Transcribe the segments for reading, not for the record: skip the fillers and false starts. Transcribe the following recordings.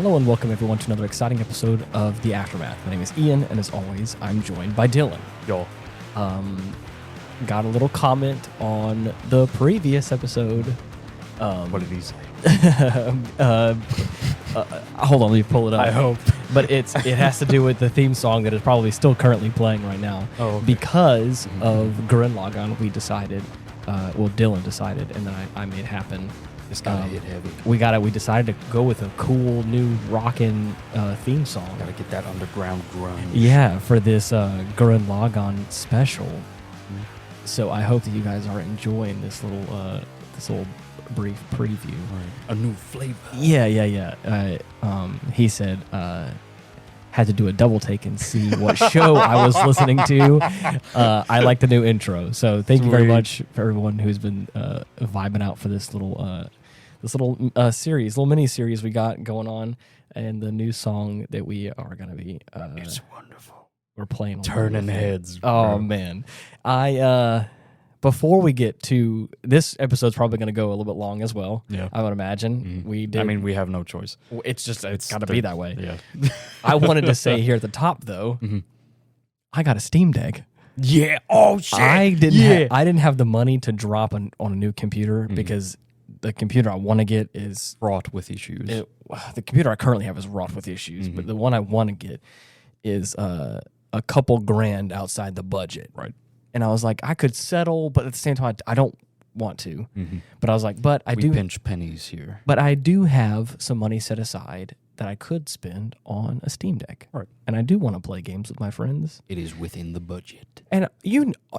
Hello and welcome everyone to another exciting episode of The Aftermath. My name is Ian, and as always, I'm joined by Dylan. Yo. Got a little comment on the previous episode. What did he say? Hold on, let me pull it up. I hope. But it has to do with the theme song that is probably still currently playing right now. Oh, okay. Because of Gurren Lagann, we decided, Dylan decided, and then I made it happen. This guy hit heavy. We decided to go with a cool new rockin' theme song. Gotta get that underground grunge. Yeah, for this Gurren Lagann special. So I hope that you guys are enjoying this little brief preview. Right. A new flavor. Yeah. He said had to do a double take and see what show I was listening to. I like the new intro, so thank you very much for everyone who's been vibing out for this little series, little mini series we got going on, and the new song that we are going to be. It's wonderful. We're playing turning heads. Bro. Oh man, before we get to this episode's probably going to go a little bit long as well. Yeah, I would imagine. Mm-hmm. We have no choice. It's got to be that way. Yeah. I wanted to say here at the top though, I got a Steam Deck. Yeah. Oh shit. I didn't have the money to drop on a new computer because the computer I want to get is fraught with issues. The computer I currently have is wrought with issues, but the one I want to get is a couple grand outside the budget. Right. And I was like, I could settle, but at the same time, I don't want to. But I was like, we pinch pennies here. But I do have some money set aside that I could spend on a Steam Deck. Right. And I do want to play games with my friends. It is within the budget. And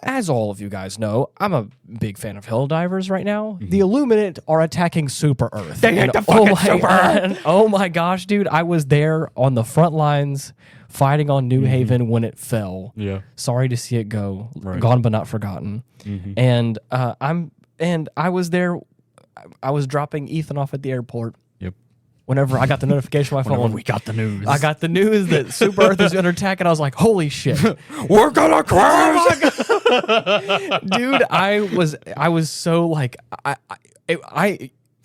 as all of you guys know, I'm a big fan of Helldivers right now. The Illuminate are attacking Super Earth. They hate the fucking Super Earth. Oh my gosh, dude. I was there on the front lines fighting on New Haven when it fell. Yeah. Sorry to see it go. Right. Gone but not forgotten. And I was there. I was dropping Ethan off at the airport. Yep. Whenever I got the notification on my phone, we got the news. I got the news that Super Earth is under attack, and I was like, "Holy shit, we're gonna crash!" Dude, I was so like,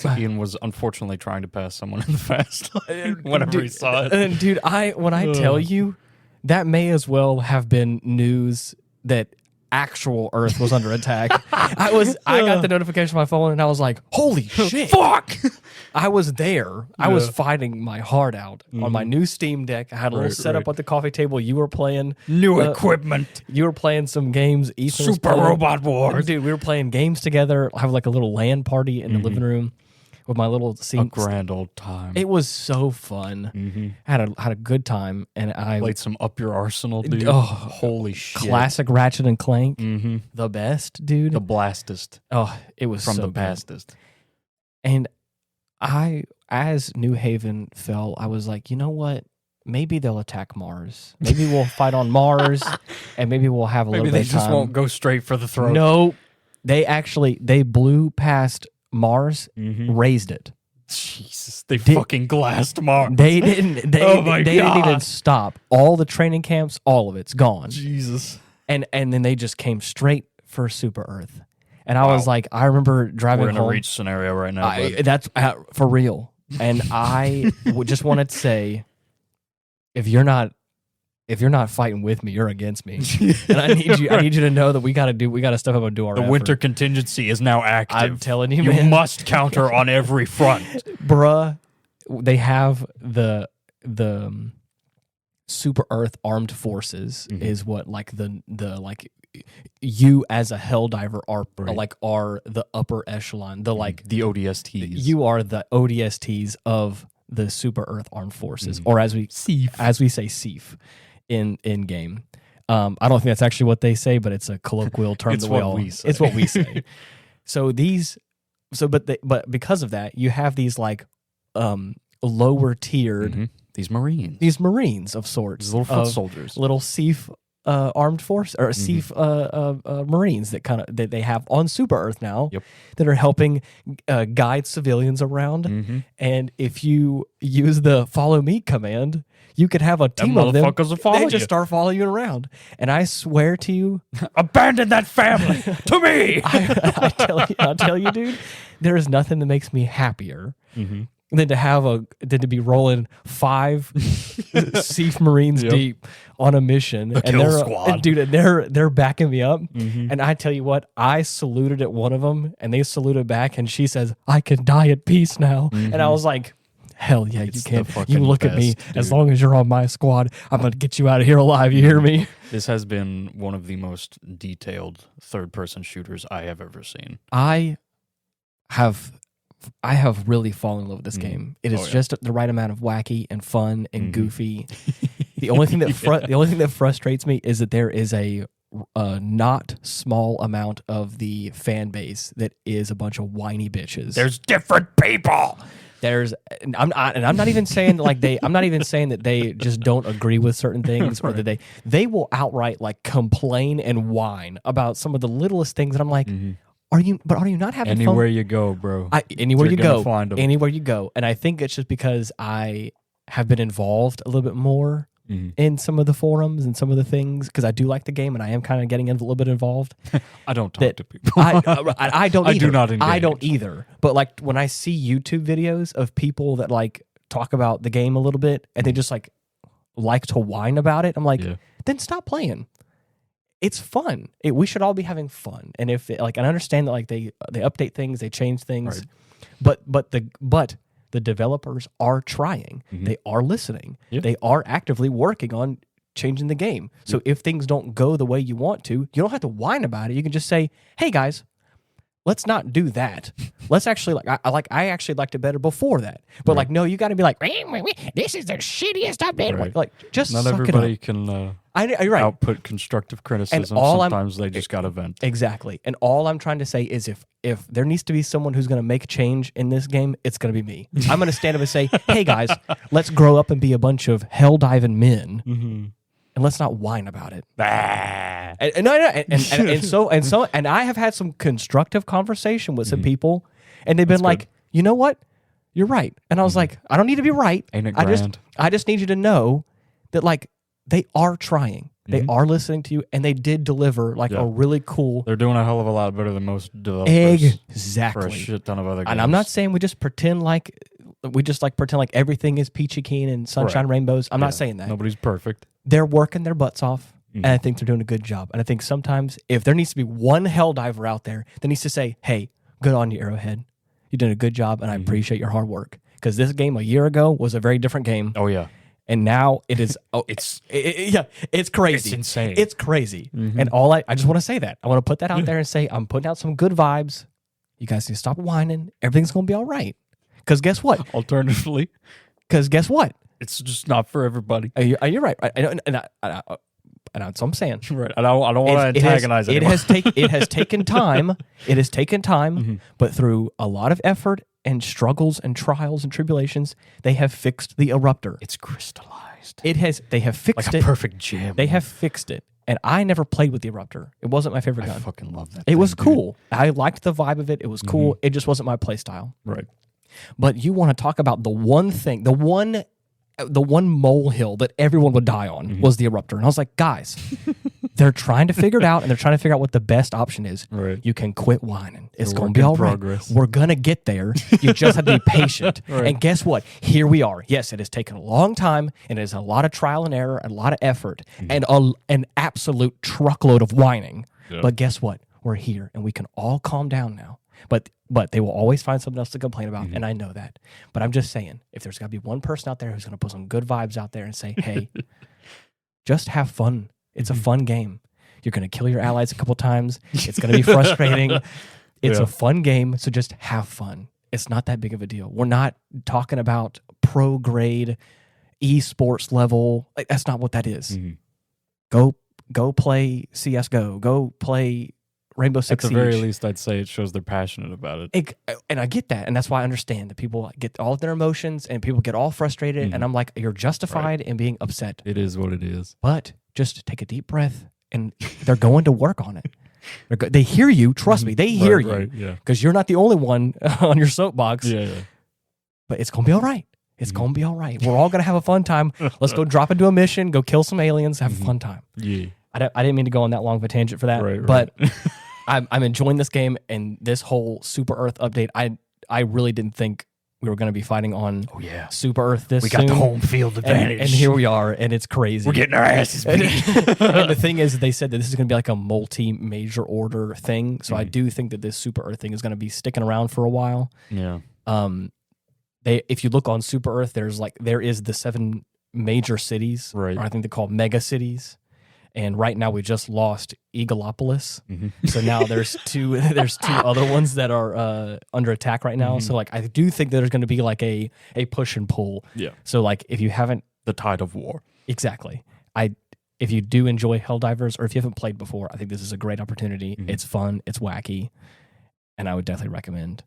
Ian was unfortunately trying to pass someone in the fast lane whenever he saw it. And dude, when I tell you, that may as well have been news that actual Earth was under attack. I got the notification on my phone and I was like, holy shit. Fuck! I was there. I was fighting my heart out on my new Steam Deck. I had a little setup at the coffee table. You were playing new equipment. You were playing some games. Ethan Super Robot Wars. Dude, we were playing games together. I have like a little LAN party in the living room with my little scene. A grand old time. It was so fun. Had a good time, and I played some Up Your Arsenal, dude. Oh, holy shit! Classic Ratchet and Clank, the best, dude. The blastest. Oh, it was from so the good. pastest. And as New Haven fell, I was like, you know what? Maybe they'll attack Mars. Maybe we'll fight on Mars, and maybe we'll have a little bit of time. Maybe they just won't go straight for the throat. No, they blew past Mars, raised it. Jesus, they fucking glassed Mars. They didn't. They didn't even stop. All the training camps, all of it's gone. Jesus. And then they just came straight for Super Earth. And I was like, I remember driving home. We're in a reach scenario right now. That's for real. And I just wanted to say, if you're not fighting with me, you're against me. And I need you to know that we got to step up and do our effort. Winter contingency is now active. I'm telling you, you man. must counter on every front. Bruh, they have the Super Earth Armed Forces is what like the like you as a Helldiver are the upper echelon, the ODSTs. You are the ODSTs of the Super Earth Armed Forces, or as we say, SEAF in game. I don't think that's actually what they say, but it's a colloquial term. It's what we say. It's what we say. But because of that, you have these like lower tiered these Marines of sorts, these little foot soldiers, little SEAF armed force or SEAF Marines that they have on Super Earth now that are helping guide civilians around. And if you use the follow me command, you could have a team of them. They just start following you around. And I swear to you, abandon that family to me. I'll tell you, dude, there is nothing that makes me happier than to be rolling 5 Sea Marines deep on a mission. The kill squad. Dude, and they're backing me up. And I tell you what, I saluted at one of them, and they saluted back, and she says, "I can die at peace now." And I was like, hell yeah, you can. You look at me. Dude. As long as you're on my squad, I'm going to get you out of here alive. You hear me? This has been one of the most detailed third-person shooters I have ever seen. I have really fallen in love with this game. It is just the right amount of wacky and fun and goofy. The only thing that frustrates me is that there is a not small amount of the fan base that is a bunch of whiny bitches. There's different people. I'm not even saying that they just don't agree with certain things, or that they will outright like complain and whine about some of the littlest things, and I'm like, are you not having fun? Anywhere you go, bro. Anywhere you go, find 'em. anywhere you go. And I think it's just because I have been involved a little bit more in some of the forums and some of the things, because I do like the game and I am kind of getting a little bit involved. I don't talk to people. I don't either. I do not engage. I don't either. But like when I see YouTube videos of people that like talk about the game a little bit and they just like to whine about it, I'm like, then stop playing. It's fun. We should all be having fun. And if I understand that like they update things, they change things, but the developers are trying. They are listening. They are actively working on changing the game. So if things don't go the way you want to, you don't have to whine about it. You can just say, "Hey guys, let's not do that. Let's actually I actually liked it better before that." But no, you got to be like, "This is the shittiest update." Like just not suck everybody it up. can you're right. output constructive criticism. And sometimes they just got to vent. Exactly. And all I'm trying to say is if there needs to be someone who's going to make change in this game, it's going to be me. I'm going to stand up and say, "Hey guys, let's grow up and be a bunch of hell diving men, and let's not whine about it." And I have had some constructive conversation with some people, and they've been like, "You know what? You're right." And I was like, "I don't need to be right. Ain't it grand? I just need you to know that like they are trying." They are listening to you, and they did deliver a really cool. They're doing a hell of a lot better than most developers. Exactly. For a shit ton of other games. And I'm not saying we just pretend like everything is peachy keen and sunshine rainbows. I'm not saying that. Nobody's perfect. They're working their butts off, and I think they're doing a good job. And I think sometimes if there needs to be one hell diver out there that needs to say, "Hey, good on you, Arrowhead. You did a good job, and I appreciate your hard work." Because this game a year ago was a very different game. Oh yeah. And now it is. It's crazy. It's insane. It's crazy. And I just want to say that. I want to put that out there and say I'm putting out some good vibes. You guys need to stop whining. Everything's gonna be all right. Because guess what? Alternatively, because guess what? it's just not for everybody. You're right. And that's what I'm saying. Right. I don't want to antagonize anyone. It has taken time. It has taken time, but through a lot of effort and struggles and trials and tribulations, they have fixed the eruptor. It's crystallized. They have fixed like it. a perfect gem. They have fixed it. And I never played with the eruptor. It wasn't my favorite gun. I fucking love that. It was cool. I liked the vibe of it. It was cool. It just wasn't my play style. Right. But you want to talk about the one thing, the one molehill that everyone would die on was the eruptor. And I was like, guys, they're trying to figure it out, and they're trying to figure out what the best option is. Right. You can quit whining. It's going to be all right. We're going to get there. You just have to be patient. Right. And guess what? Here we are. Yes, it has taken a long time, and it is a lot of trial and error, a lot of effort, and an absolute truckload of whining. Yeah. But guess what? We're here, and we can all calm down now. But they will always find something else to complain about, and I know that. But I'm just saying, if there's got to be one person out there who's going to put some good vibes out there and say, hey, just have fun. It's a fun game. You're going to kill your allies a couple times. It's going to be frustrating. It's a fun game, so just have fun. It's not that big of a deal. We're not talking about pro grade esports level. Like, that's not what that is. Go play CSGO. Go play Rainbow Six Siege. At the very least, I'd say it shows they're passionate about it. And I get that, and that's why I understand that people get all of their emotions, and people get all frustrated, and I'm like, you're justified in being upset. It is what it is. But just take a deep breath, and they're going to work on it. They hear you. Trust me, they hear you. Because you're not the only one on your soapbox. Yeah. But it's going to be all right. It's going to be all right. We're all going to have a fun time. Let's go drop into a mission, go kill some aliens, have a fun time. Yeah. I didn't mean to go on that long of a tangent for that, but I'm enjoying this game, and this whole Super Earth update, I really didn't think we were going to be fighting on Oh yeah, Super Earth this we got the soon. home field advantage, and here we are, and it's crazy. we're getting our asses And, beat. and the thing is, they said that this is going to be like a multi-major order thing. So I do think that this Super Earth thing is going to be sticking around for a while. Yeah. If you look on Super Earth, there is the 7 major cities, Right. or I think they're called mega cities. And right now we just lost Egalopolis, so now there's two other ones that are under attack right now. So like I do think there's going to be like a push and pull. Yeah. So like if you haven't The tide of war. exactly, if you do enjoy Helldivers, or if you haven't played before, I think this is a great opportunity. It's fun, it's wacky, and I would definitely recommend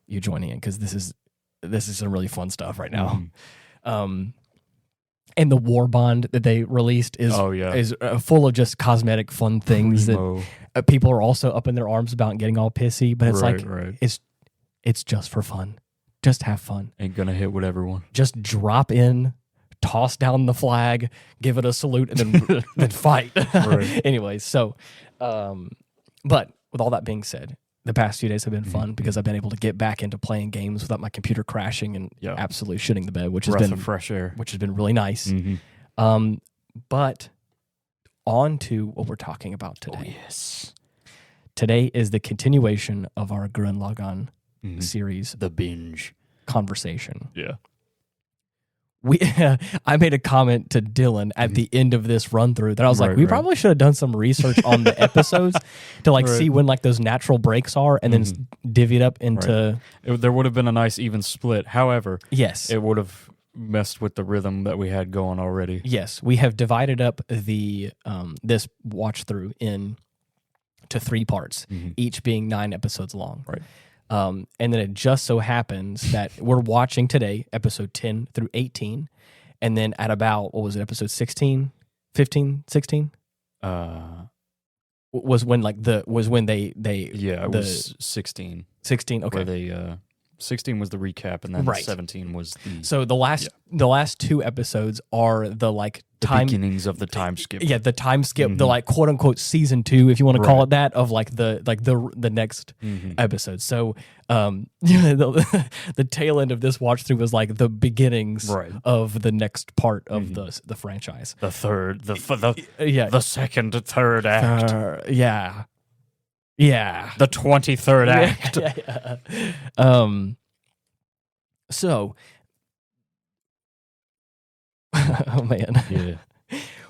you joining in because this is some really fun stuff right now. And the war bond that they released is full of just cosmetic fun things that people are also up in their arms about and getting all pissy. But it's it's just for fun. Just have fun. Ain't gonna hit with everyone. Just drop in, toss down the flag, give it a salute, and then then fight. Anyways, so, but with all that being said, the past few days have been fun because I've been able to get back into playing games without my computer crashing and absolutely shitting the bed, which has been fresh air, which has been really nice. But on to what we're talking about today. Oh, yes. Today is the continuation of our Gurren Lagann series, the binge conversation. Yeah. I made a comment to Dylan at the end of this run through that I was like, we probably should have done some research on the episodes to like see when like those natural breaks are and then divvy it up into. There would have been a nice even split. However, yes, it would have messed with the rhythm that we had going already. Yes, we have divided up the this watch through into 3 parts, each being 9 episodes long. Right. And then it just so happens that we're watching today episode 10 through 18, and then at about, what was it, episode 16, 15, 16? Was when they it was 16. 16, okay. Where they 16 was the recap, and then 17 was the... So the last 2 episodes are the like the beginnings of the time skip. Yeah, the time skip, the like quote unquote season 2, if you want to call it that, of like the next episode. So the tail end of this watch through was like the beginnings of the next part of the franchise. The second, third act. Yeah. The 23rd act. So, oh man. Yeah.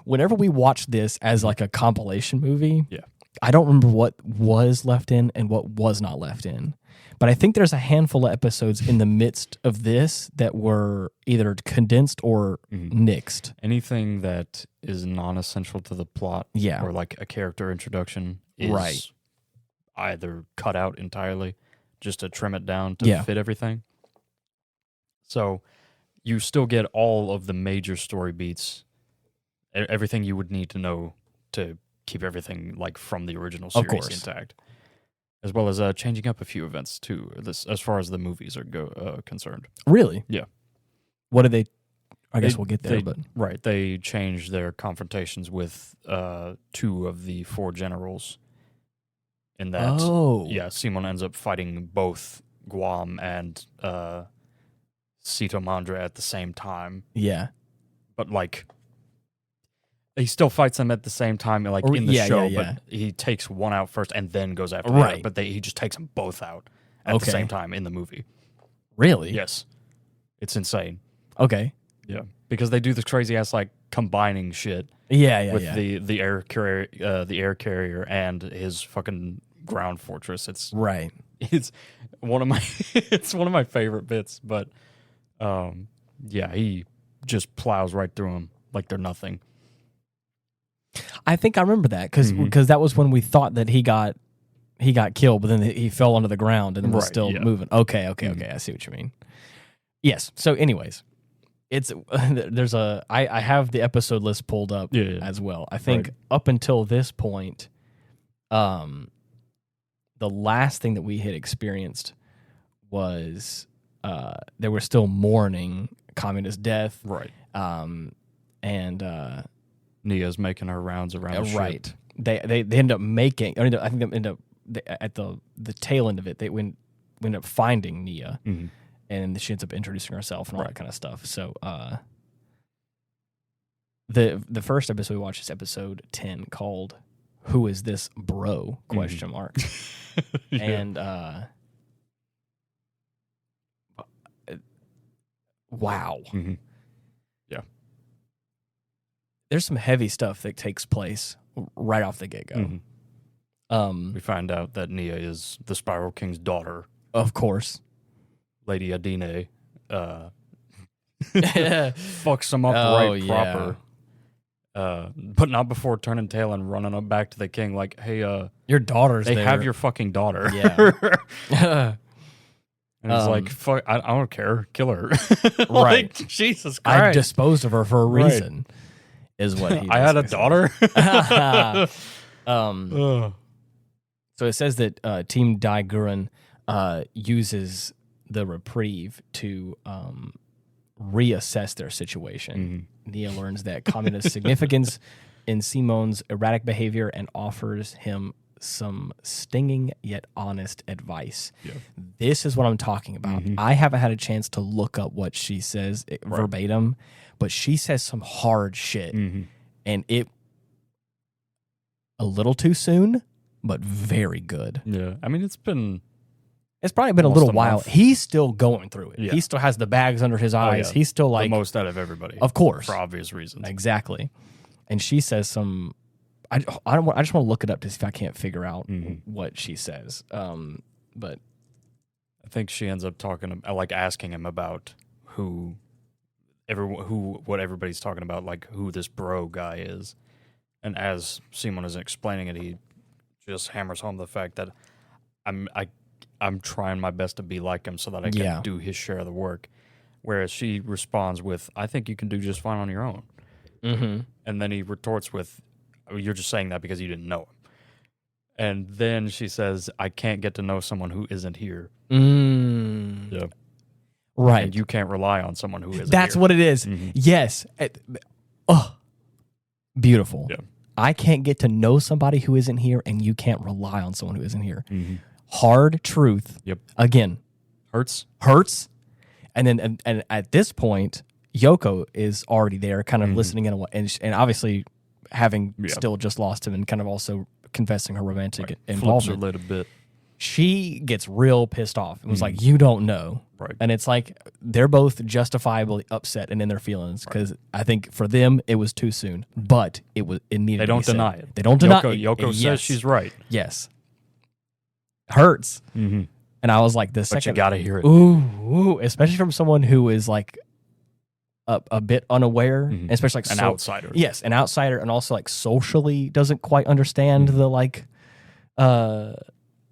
Whenever we watch this as like a compilation movie, I don't remember what was left in and what was not left in. But I think there's a handful of episodes in the midst of this that were either condensed or nixed. Anything that is non-essential to the plot or like a character introduction is either cut out entirely just to trim it down to fit everything. So you still get all of the major story beats, everything you would need to know to keep everything like from the original series intact, as well as changing up a few events too, as far as the movies are concerned. Really? Yeah. What did they... I guess we'll get there, but... Right. They changed their confrontations with 2 of the 4 generals. In that, Simon ends up fighting both Guam and Sito Mandra at the same time. Yeah. But, like, he still fights them at the same time, like, in the show, but he takes one out first and then goes after the other. But he just takes them both out at the same time in the movie. Really? Yes. It's insane. Okay. Yeah. Because they do this crazy-ass, like, combining shit. With the air carrier and his fucking ground fortress. It's one of my favorite bits, but he just plows right through them like they're nothing. I think I remember that because that was when we thought that he got killed, but then he fell onto the ground and was still moving. Okay, I see what you mean. Yes. So, anyways, it's I have the episode list pulled up as well. I think up until this point, the last thing that we had experienced was they were still mourning communist death, and Nia's making her rounds around the ship. They end up making. I think they end up at the tail end of it. They end up finding Nia, and she ends up introducing herself and all that kind of stuff. So the first episode we watched is episode 10 called "Who Is This Bro?" ? Yeah. And wow. Mm-hmm. Yeah. There's some heavy stuff that takes place right off the get-go. Mm-hmm. We find out that Nia is the Spiral King's daughter. Of course. Lady Adine fucks him up proper. But not before turning tail and running up back to the king like, hey, your daughter's they there. have your fucking daughter. Yeah. And he's like, fuck, I don't care. Kill her. Right. Like, Jesus Christ. I disposed of her for a reason, is what he I had a daughter? So it says that Team Dai Gurren uses the reprieve to reassess their situation. Mm-hmm. Nia learns that communist significance in Simon's erratic behavior and offers him some stinging yet honest advice. Yeah. This is what I'm talking about. Mm-hmm. I haven't had a chance to look up what she says verbatim, but she says some hard shit. Mm-hmm. And it a little too soon, but very good. Yeah. I mean, it's probably been a little while. month. He's still going through it. Yeah. He still has the bags under his eyes. yeah. He's still like the most out of everybody. Of course. For obvious reasons. Exactly. And she says some I just want to look it up to see if I can't figure out what she says. But I think she ends up asking him about what everybody's talking about, like who this bro guy is. And as Simon is explaining it, he just hammers home the fact that I'm trying my best to be like him so that I can do his share of the work. Whereas she responds with, I think you can do just fine on your own. mm-hmm. And then he retorts with, you're just saying that because you didn't know him. And then she says, I can't get to know someone who isn't here. Yeah. Right. And you can't rely on someone who isn't That's here. what it is. Mm-hmm. Yes. Beautiful. Yeah. I can't get to know somebody who isn't here, and you can't rely on someone who isn't here. Mm-hmm. Hard truth. Yep. Again. Hurts. And then and at this point, Yoko is already there, kind of listening in, and obviously having still just lost him, and kind of also confessing her romantic involvement. Flips her lid a bit. She gets real pissed off and was like, "You don't know," Right. And it's like they're both justifiably upset and in their feelings because I think for them it was too soon, but it needed. They to don't be said. deny it. They don't deny it. Yoko says she's right. Yes, hurts. Mm-hmm. And I was like, But you gotta hear it. Ooh, especially from someone who is like a bit unaware, especially like an outsider. Yes, an outsider, and also like socially doesn't quite understand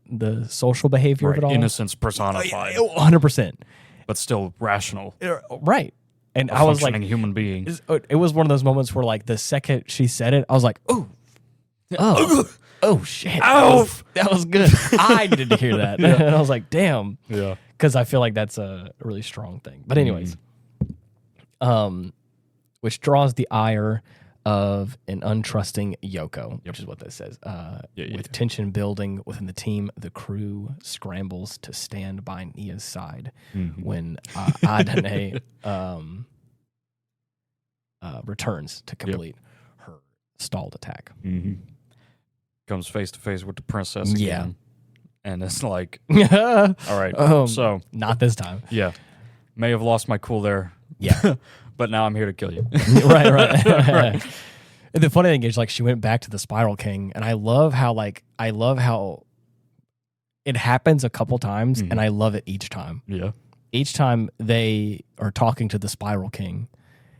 the social behavior of it all. Innocence personified. 100%. But still rational. Right. And A I was like, functioning human being. it was one of those moments where like the second she said it, I was like, oh shit. Ow! That was good. I needed to hear that. And I was like, damn. Yeah. Because I feel like that's a really strong thing. But anyways, which draws the ire of an untrusting Yoko, which is what this says. With tension building within the team, the crew scrambles to stand by Nia's side when Adane returns to complete her stalled attack. Comes face to face with the princess again. Yeah. And it's like, all right, so. Not this time. Yeah. May have lost my cool there. Yeah. But now I'm here to kill you. right. And the funny thing is, like, she went back to the Spiral King, and I love how it happens a couple times, and I love it each time. Yeah. Each time they are talking to the Spiral King,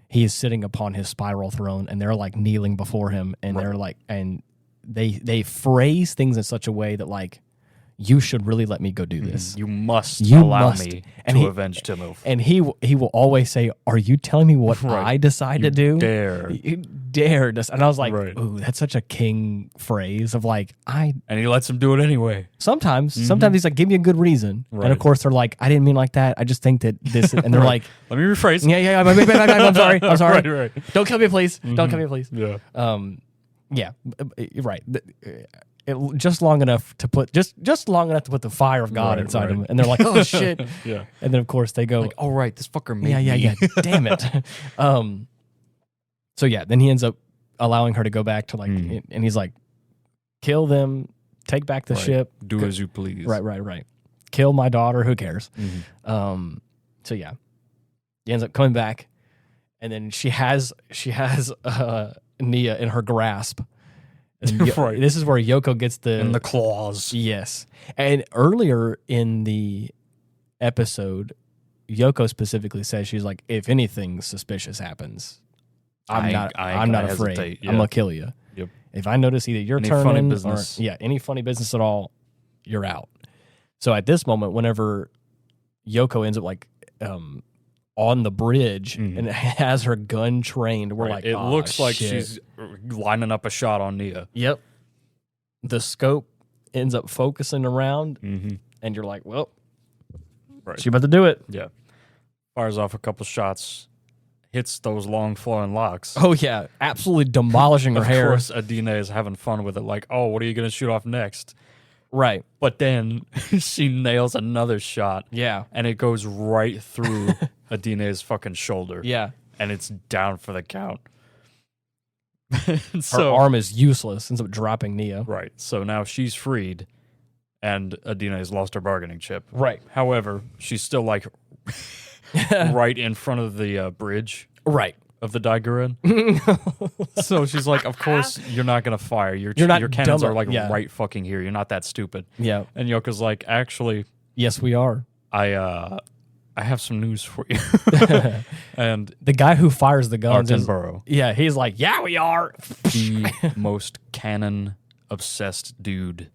he is sitting upon his spiral throne, and they're like kneeling before him, and they're like, and they phrase things in such a way that like, you should really let me go do this. You must allow me to avenge Timothy. And he will always say, are you telling me what I decide to do? You dare. And I was like, ooh, that's such a king phrase of like, And he lets him do it anyway. Sometimes he's like, give me a good reason. And of course they're like, I didn't mean like that. I just think that this, and they're like, let me rephrase. Yeah. I'm sorry. Don't kill me, please. Mm-hmm. Don't kill me, please. Yeah. Yeah, right. just long enough to put the fire of God inside them, and they're like, oh shit, yeah. And then of course they go, like, all right, this fucker made me. Yeah, damn it. So yeah, then he ends up allowing her to go back to and he's like, kill them, take back the ship, do as you please. Right. Kill my daughter. Who cares? So yeah, he ends up coming back, and then she has Nia in her grasp. Right. This is where Yoko gets in the claws. Yes. And earlier in the episode, Yoko specifically says, she's like, if anything suspicious happens, I'm not afraid. Hesitate, yeah. I'm gonna kill you. Yep. If I notice either you're turning funny business. or any funny business at all, you're out. So at this moment, whenever Yoko ends up on the bridge and has her gun trained, we're like, it looks like she's lining up a shot on Nia. Yep. The scope ends up focusing around, and you're like, well, she about to do it. Yeah. Fires off a couple shots, hits those long flowing locks. Oh, yeah. Absolutely demolishing her hair. Of course, Adina is having fun with it, like, oh, what are you going to shoot off next? Right. But then she nails another shot. Yeah. And it goes right through Adina's fucking shoulder. Yeah. And it's down for the count. Her arm is useless, ends up dropping Nia. Right. So now she's freed, and Adina has lost her bargaining chip. Right. However, she's still like right in front of the bridge. Right. Of the Gurren. So she's like, of course you're not going to fire. Your cannons are like right fucking here. You're not that stupid. Yeah. And Yoko's like, actually, yes, we are. I have some news for you. And the guy who fires the guns is Burrow. Yeah, he's like, yeah, we are. The most canon obsessed dude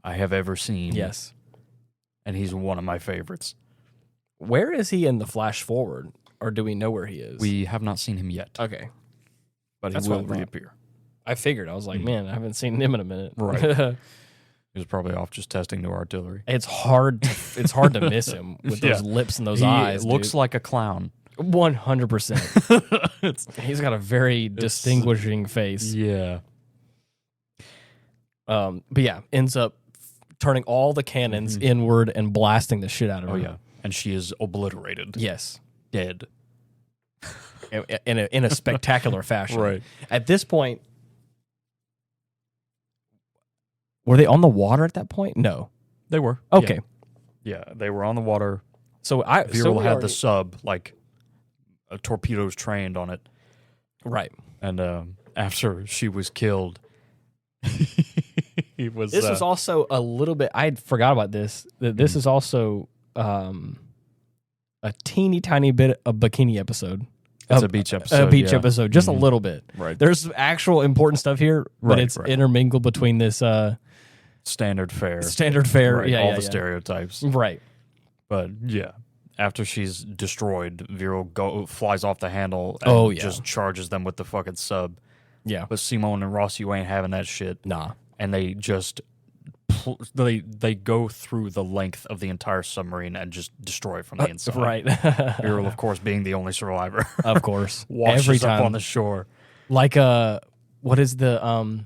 I have ever seen. Yes. And he's one of my favorites. Where is he in the flash forward? Or do we know where he is? We have not seen him yet. Okay. But he will reappear. I figured. I was like, man, I haven't seen him in a minute. Right. He was probably off just testing new artillery. It's hard to miss him with those lips and those eyes. He looks like a clown. 100%. He's got a very distinguishing face. Yeah. But yeah, ends up turning all the cannons inward and blasting the shit out of her. Oh, yeah. And she is obliterated. Yes. Dead. In a spectacular fashion. Right. At this point, were they on the water at that point? No. They were. Okay. Yeah, they were on the water. So Viral had the sub, like torpedoes trained on it. Right. And after she was killed, he was. This was also a little bit. I forgot about this. This is also a teeny tiny bit of bikini episode. It's a beach episode. A beach episode, just a little bit. Right. There's actual important stuff here, but it's intermingled between this standard fare. Right. Yeah, all the stereotypes. Right. But yeah, after she's destroyed, Viral flies off the handle and just charges them with the fucking sub. Yeah. But Simone and Ross, you ain't having that shit. Nah. And they just they go through the length of the entire submarine and just destroy it from the inside. Right. Viral, of course, being the only survivor. Of course. Washes every time up on the shore. Like what is the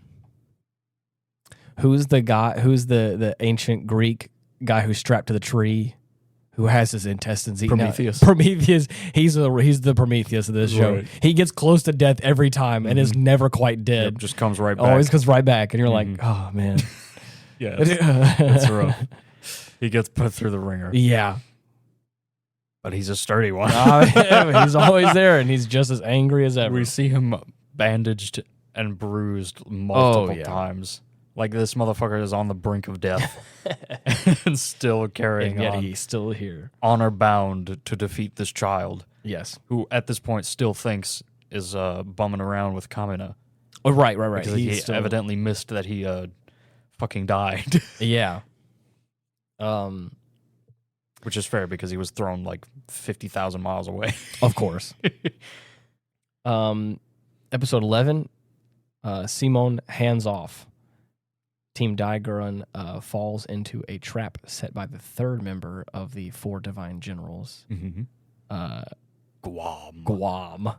who's the guy who's the ancient Greek guy who's strapped to the tree who has his intestines eaten Prometheus. out? Prometheus. He's the Prometheus of this show. He gets close to death every time and is never quite dead. Yep, just comes right back. Always comes right back, and you're like, oh man. Yeah, it's rough. He gets put through the ringer. Yeah. But he's a sturdy one. He's always there, and he's just as angry as ever. We see him bandaged and bruised multiple times. Like this motherfucker is on the brink of death and still carrying and yet on. He's still here. Honor bound to defeat this child. Yes. Who at this point still thinks is bumming around with Kamina. Oh, right. Because he evidently missed that he fucking died. Yeah. Which is fair because he was thrown like 50,000 miles away. Of course. Episode 11, Simone hands off. Team Gurren falls into a trap set by the third member of the four divine generals. Guam.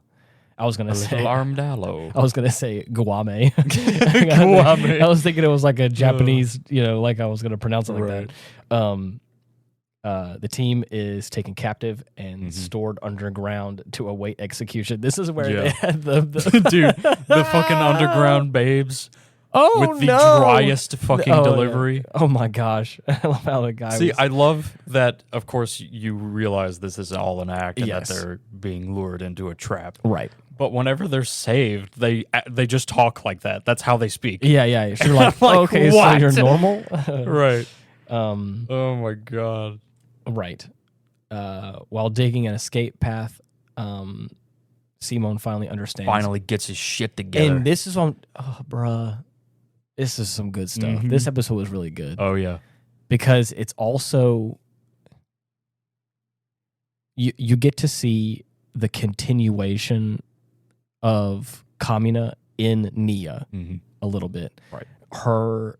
I I was gonna say armadillo. I was gonna say guame. Guame. I was thinking it was like a Japanese, like I was gonna pronounce it like Right. that. The team is taken captive and stored underground to await execution. This is where they had the dude, the fucking underground babes. With the driest fucking delivery. Yeah. Oh my gosh. I love how the guy I love that, of course, you realize this is all an act and that they're being lured into a trap. Right. But whenever they're saved, they just talk like that. That's how they speak. Yeah. You're like, okay, what? so you're normal? Right. Oh my God. Right. While digging an escape path, Simon finally understands. Finally gets his shit together. And this is on... Oh, bruh. This is some good stuff. This episode was really good. Oh, yeah. Because it's also... You get to see the continuation of Kamina in Nia a little bit. Right. Her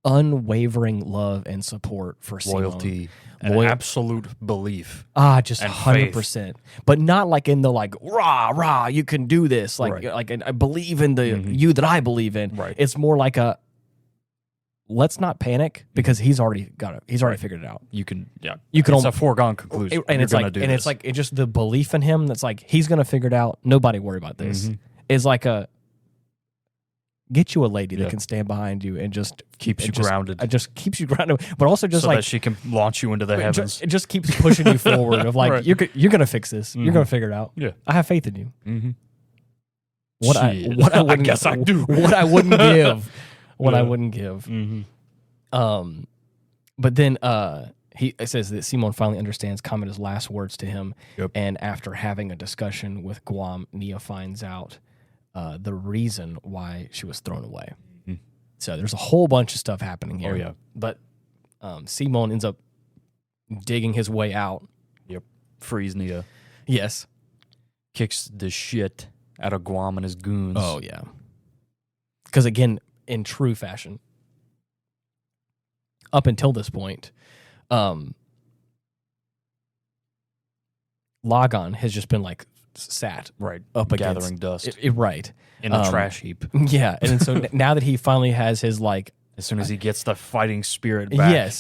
unwavering love and support for loyalty, Simon. Absolute belief. Just 100%. But not like in the rah, you can do this. Like I believe in the you that I believe in. Right. It's more like a let's not panic because he's already got it. He's already figured it out. It's a foregone conclusion. And it's just the belief in him that's like he's gonna figure it out. Nobody worry about this. Is like a get you a lady that can stand behind you and just keeps you grounded. It just keeps you grounded, but also just so that she can launch you into the heavens. It just keeps pushing you forward. Of like you're gonna fix this. You're gonna figure it out. Yeah, I have faith in you. I guess I do. What I wouldn't give. I wouldn't give. But then it says that Simon finally understands Kamina's last words to him, and after having a discussion with Guam, Nia finds out the reason why she was thrown away. So there's a whole bunch of stuff happening here. Oh, yeah. But Simon ends up digging his way out. Yep. Frees Nia. Yes. Kicks the shit out of Guam and his goons. Oh, yeah. Because, again, in true fashion, up until this point, Lagann has just been sat up gathering against dust right in a trash heap. Yeah, and so now that he finally has his as soon as he gets the fighting spirit back,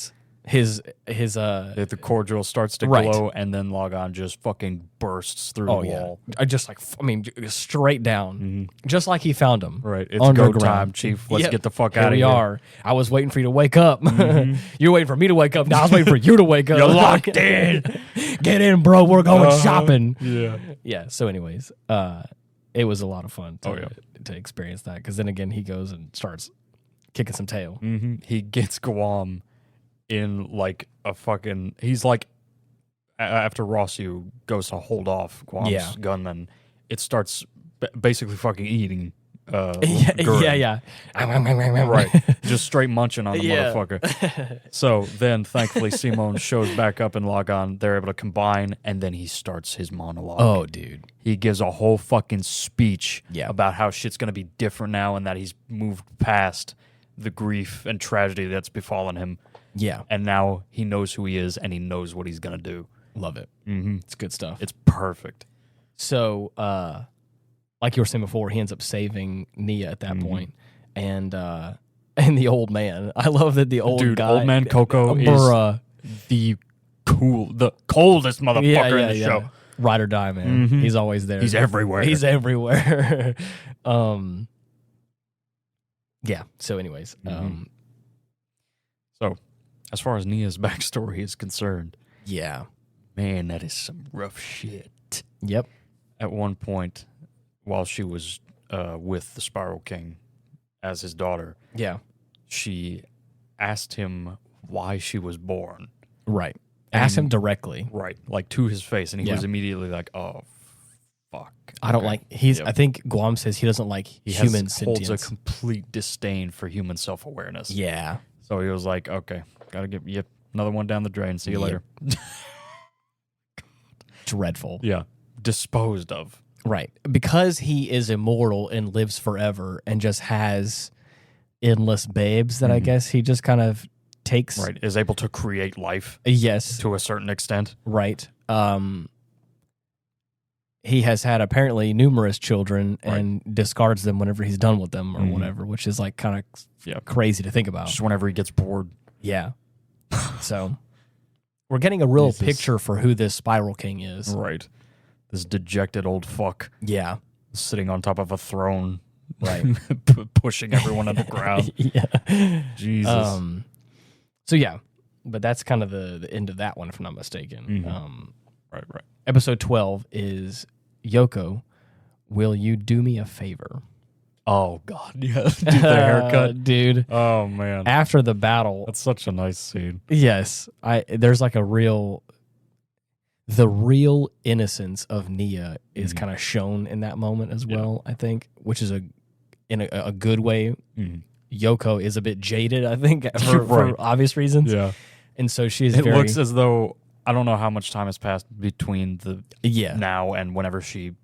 his the cordial starts to glow, and then Lagann just fucking bursts through the wall. Straight down, just like he found him. Right, it's go time, Chief. Let's get the fuck out of here. We are. I was waiting for you to wake up. You're waiting for me to wake up. Now I was waiting for you to wake up. You're locked in. Get in, bro. We're going shopping. Yeah. So, anyways, it was a lot of fun to experience that because then again he goes and starts kicking some tail. He gets Guam in a fucking... He's after Rossyu goes to hold off Guam's gunman, it starts basically fucking eating Gurren. Right. Just straight munching on the motherfucker. So then, thankfully, Simon shows back up in Lagann. They're able to combine, and then he starts his monologue. Oh, dude. He gives a whole fucking speech about how shit's going to be different now and that he's moved past the grief and tragedy that's befallen him. Yeah. And now he knows who he is, and he knows what he's going to do. Love it. It's good stuff. It's perfect. So, like you were saying before, he ends up saving Nia at that point. And the old man. I love that the old guy. Old man Coco is the coldest motherfucker in the show. Ride or die, man. He's always there. He's everywhere. Yeah. So anyways. So, as far as Nia's backstory is concerned. Yeah. Man, that is some rough shit. Yep. At one point, while she was with the Spiral King as his daughter, she asked him why she was born. Right. Asked him directly. Right. To his face. And he was immediately like, oh, fuck. I don't like... I think Guam says he doesn't like human sentience. He holds a complete disdain for human self-awareness. Yeah. So he was like, okay, gotta get another one down the drain. See you later. Dreadful. Yeah. Disposed of. Right. Because he is immortal and lives forever and just has endless babes that I guess he just kind of takes. Right. Is able to create life. Yes. To a certain extent. Right. he has had apparently numerous children and discards them whenever he's done with them or whatever, which is like kind of crazy to think about. Just whenever he gets bored. Yeah. So we're getting a real picture for who this Spiral King is. Right. This dejected old fuck. Yeah. Sitting on top of a throne. Right. Pushing everyone underground. Yeah. Jesus. So yeah, but that's kind of the end of that one, if I'm not mistaken. Right. Episode 12 is Yoko, will you do me a favor? Oh, God. Yeah. Dude, the haircut. Dude. Oh, man. After the battle. That's such a nice scene. Yes. There's like the real innocence of Nia is kind of shown in that moment as well, I think, which is in a good way. Yoko is a bit jaded, I think, for obvious reasons. Yeah. And so she's It looks as though, I don't know how much time has passed between the now and whenever she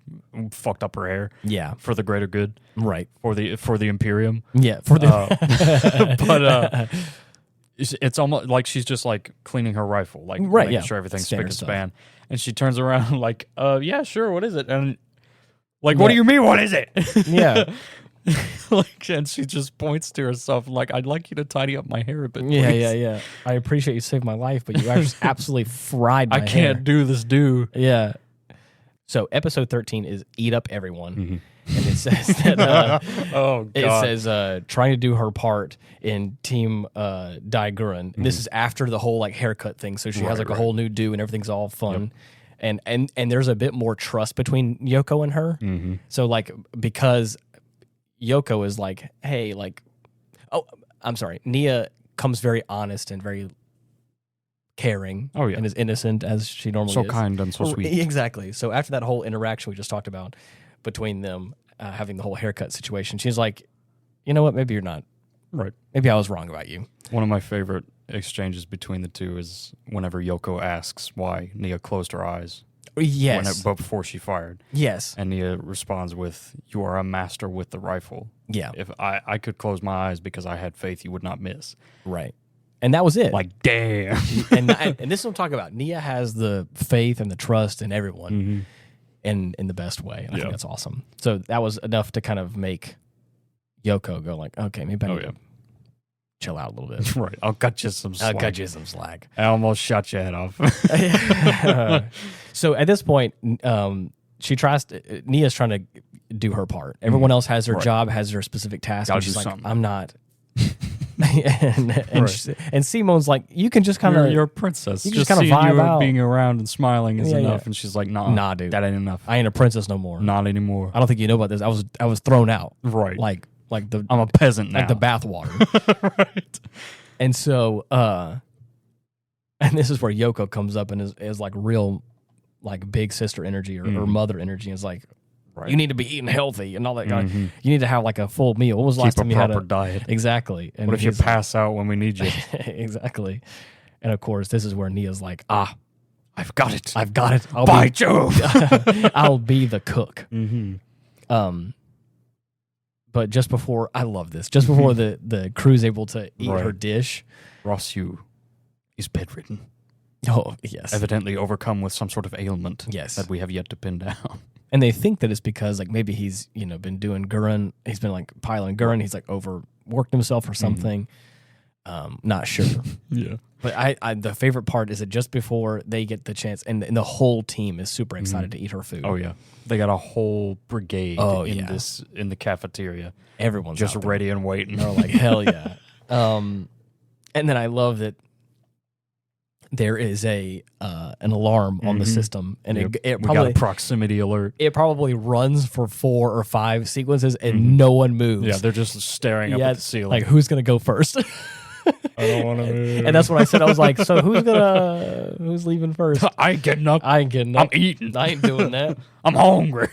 fucked up her hair. Yeah. For the greater good. Right. For the Imperium. Yeah. For the but it's almost like she's just like cleaning her rifle, like making sure everything's spick and span. And she turns around like, yeah, sure, what is it? And like, what do you mean, what is it? Yeah. Like, and she just points to herself like, I'd like you to tidy up my hair a bit, please. Yeah. I appreciate you saved my life, but you actually absolutely fried my hair. I can't do this, Yeah. So episode 13 is Eat Up Everyone. And it says that it says trying to do her part in Team Die Gurren. This is after the whole like haircut thing. So she has like a whole new do and everything's all fun. Yep. And there's a bit more trust between Yoko and her. So like because Yoko is like, hey, like, oh, I'm sorry. Nia comes very honest and very caring and is innocent as she normally is. So kind and so sweet. Exactly. So after that whole interaction we just talked about between them having the whole haircut situation, she's like, you know what? Maybe you're not. Right. Maybe I was wrong about you. One of my favorite exchanges between the two is whenever Yoko asks why Nia closed her eyes. Yes. But before she fired. Yes. And Nia responds with, you are a master with the rifle. Yeah. If I could close my eyes because I had faith you would not miss. Right. And that was it. Like, damn. and this is what I'm talking about. Nia has the faith and the trust in everyone in the best way. And I think that's awesome. So that was enough to kind of make Yoko go like, okay, maybe I need to chill out a little bit. Right. I'll cut you some slack. I almost shot your head off. So at this point, Nia's trying to do her part. Everyone else has their job, has their specific task. And she's like, I'm not. and Simone's like, you can just kind of, you're a princess. You can just kind of vibe out. Being around and smiling is enough. And she's like, nah, dude, that ain't enough. I ain't a princess no more. Not anymore. I don't think you know about this. I was thrown out. Right. Like I'm a peasant now. Like the bathwater. Right. And so, and this is where Yoko comes up and is like real, like big sister energy or mother energy, and is like, you need to be eating healthy and all that. You need to have like a full meal. When was the last time you had a proper diet? Exactly. And what if you pass out when we need you? Exactly. And of course, this is where Nia's like, I've got it. By Jove, I'll be the cook. But just before, I love this. Just before the crew's able to eat her dish, Rossyu is bedridden. Oh yes, evidently overcome with some sort of ailment. Yes, that we have yet to pin down. And they think that it's because like maybe he's been doing Gurren. He's been like piling Gurren. He's like overworked himself or something. Not sure. Yeah. But I the favorite part is that just before they get the chance, and the whole team is super excited to eat her food. Oh yeah, they got a whole brigade in the cafeteria. Everyone's just ready and waiting. They're like, hell yeah. And then I love that there is an alarm on the system, and it probably got a proximity alert. It probably runs for 4 or 5 sequences, and no one moves. Yeah, they're just staring up at the ceiling. Like, who's gonna go first? I don't want to move. And that's what I said. I was like, so who's leaving first? I ain't getting up. I'm eating. I ain't doing that. I'm hungry.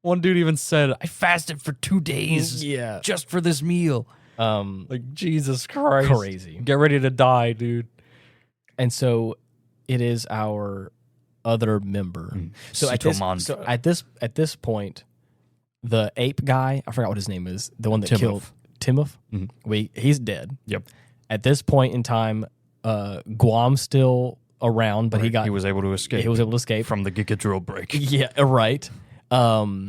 One dude even said, I fasted for 2 days just for this meal. Like, Jesus Christ. Crazy. Get ready to die, dude. And so it is our other member. So at this point, the ape guy, I forgot what his name is, the one that killed Timoth, he's dead. Yep. At this point in time, Guam's still around, but he was able to escape. He was able to escape from the Giga drill break. Yeah, right. What